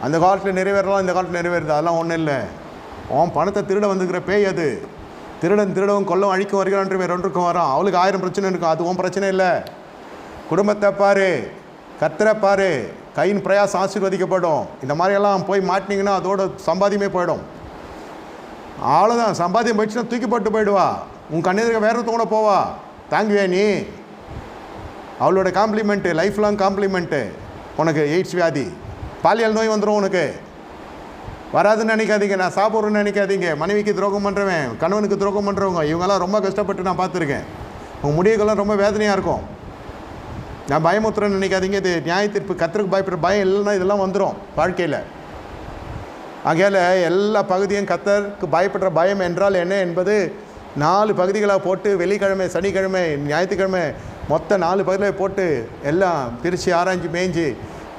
அந்த காலத்தில் நிறைவேறலாம், இந்த காலத்தில் நிறைவேறுது, அதெல்லாம் ஒன்றும் இல்லை. அவன் பணத்தை திருட வந்துக்கிற பேய் அது. திருடவும் கொல்லம் அழிக்கும் வருகிறான் வேறு ஒன்றுக்கும் வரான். அவளுக்கு 1000 பிரச்சனை இருக்கும், அது உன் பிரச்சனை இல்லை. குடும்பத்தை பாரு, கர்த்தரை பாரு, கையின் பிரயாசம் ஆசீர்வதிக்கப்படும். இந்த மாதிரியெல்லாம் போய் மாட்டினீங்கன்னா அதோட சம்பாதியமே போயிடும். அவ்வளோதான், சம்பாதியம் போயிடுச்சுன்னா தூக்கி போட்டு போயிடுவா. உன் கண்ணெதிர்க்க வேறு கூட போவா, தாங்குவே நீ? அவளோட காம்ப்ளிமெண்ட்டு, லைஃப் லாங் காம்ப்ளிமெண்ட்டு. உனக்கு எய்ட்ஸ் வியாதி, பாலியல் நோய் வந்துடும். உனக்கு வராதுன்னு நினைக்காதீங்க, நான் சாப்பிட்றேன்னு நினைக்காதீங்க. மனைவிக்கு துரோகம் பண்ணுறவன், கணவனுக்கு துரோகம் பண்ணுறவங்க, இவங்கெல்லாம் ரொம்ப கஷ்டப்பட்டு நான் பார்த்துருக்கேன். உங்கள் முடிவுகள்லாம் ரொம்ப வேதனையாக இருக்கும். நான் பயமுத்துறேன்னு நினைக்காதீங்க. இது நியாயத்திற்பு. கர்த்தருக்கு பயப்படுற பயம் இல்லைன்னா இதெல்லாம் வந்துடும் வாழ்க்கையில். ஆகையால் எல்லா பகுதியும் கர்த்தருக்கு பயப்படுற பயம் என்றால் என்ன என்பது 4 பகுதிகளாக போட்டு, வெள்ளிக்கிழமை, சனிக்கிழமை, ஞாயிற்றுக்கிழமை, மொத்தம் 4 பகுதியில் போட்டு எல்லாம் பிரித்து ஆராய்ஞ்சு மேய்ஞ்சி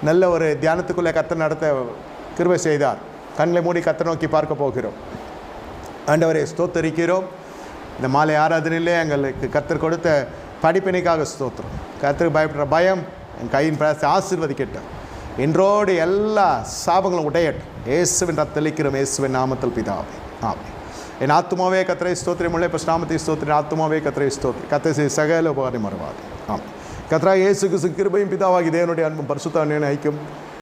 நல்ல ஒரு தியானத்துக்குள்ளே கர்த்தர் நடத்த கிருபை செய்தார். கண்களை மூடி கர்த்தரை நோக்கி பார்க்க போகிறோம். ஆண்டவரை ஸ்தோத்தரிக்கிறோம். இந்த மாலை ஆராதனையிலே எங்களுக்கு கர்த்தர் கொடுத்த படிப்பினைக்காக ஸ்தோத்திரம். கர்த்தருக்கு பயப்படுற பயம் என் கையின் பிரயாசத்தை ஆசீர்வதிக்கட்டும். இன்றோடு எல்லா சாபங்களும் உடையட்டும். இயேசுவின் ரத்தளிக்கிறோம், இயேசுவின் நாமத்தில் பிதாவே, ஆமென். என் ஆத்துமாவே கர்த்தரை ஸ்தோத்திரம், முல்லை பசுநாமத்தை ஸ்தோத்திரம். ஆத்துமாவே கர்த்தரை ஸ்தோத்திரம். கர்த்தரை சகல உபகாரம் மறவாது. ஆமாம். கர்த்தராகிய இயேசு கிறிஸ்து கிருபையும் பிதாவாகி தேவனுடைய அன்பும் பரிசுத்த அன்பின் ஐக்கியம்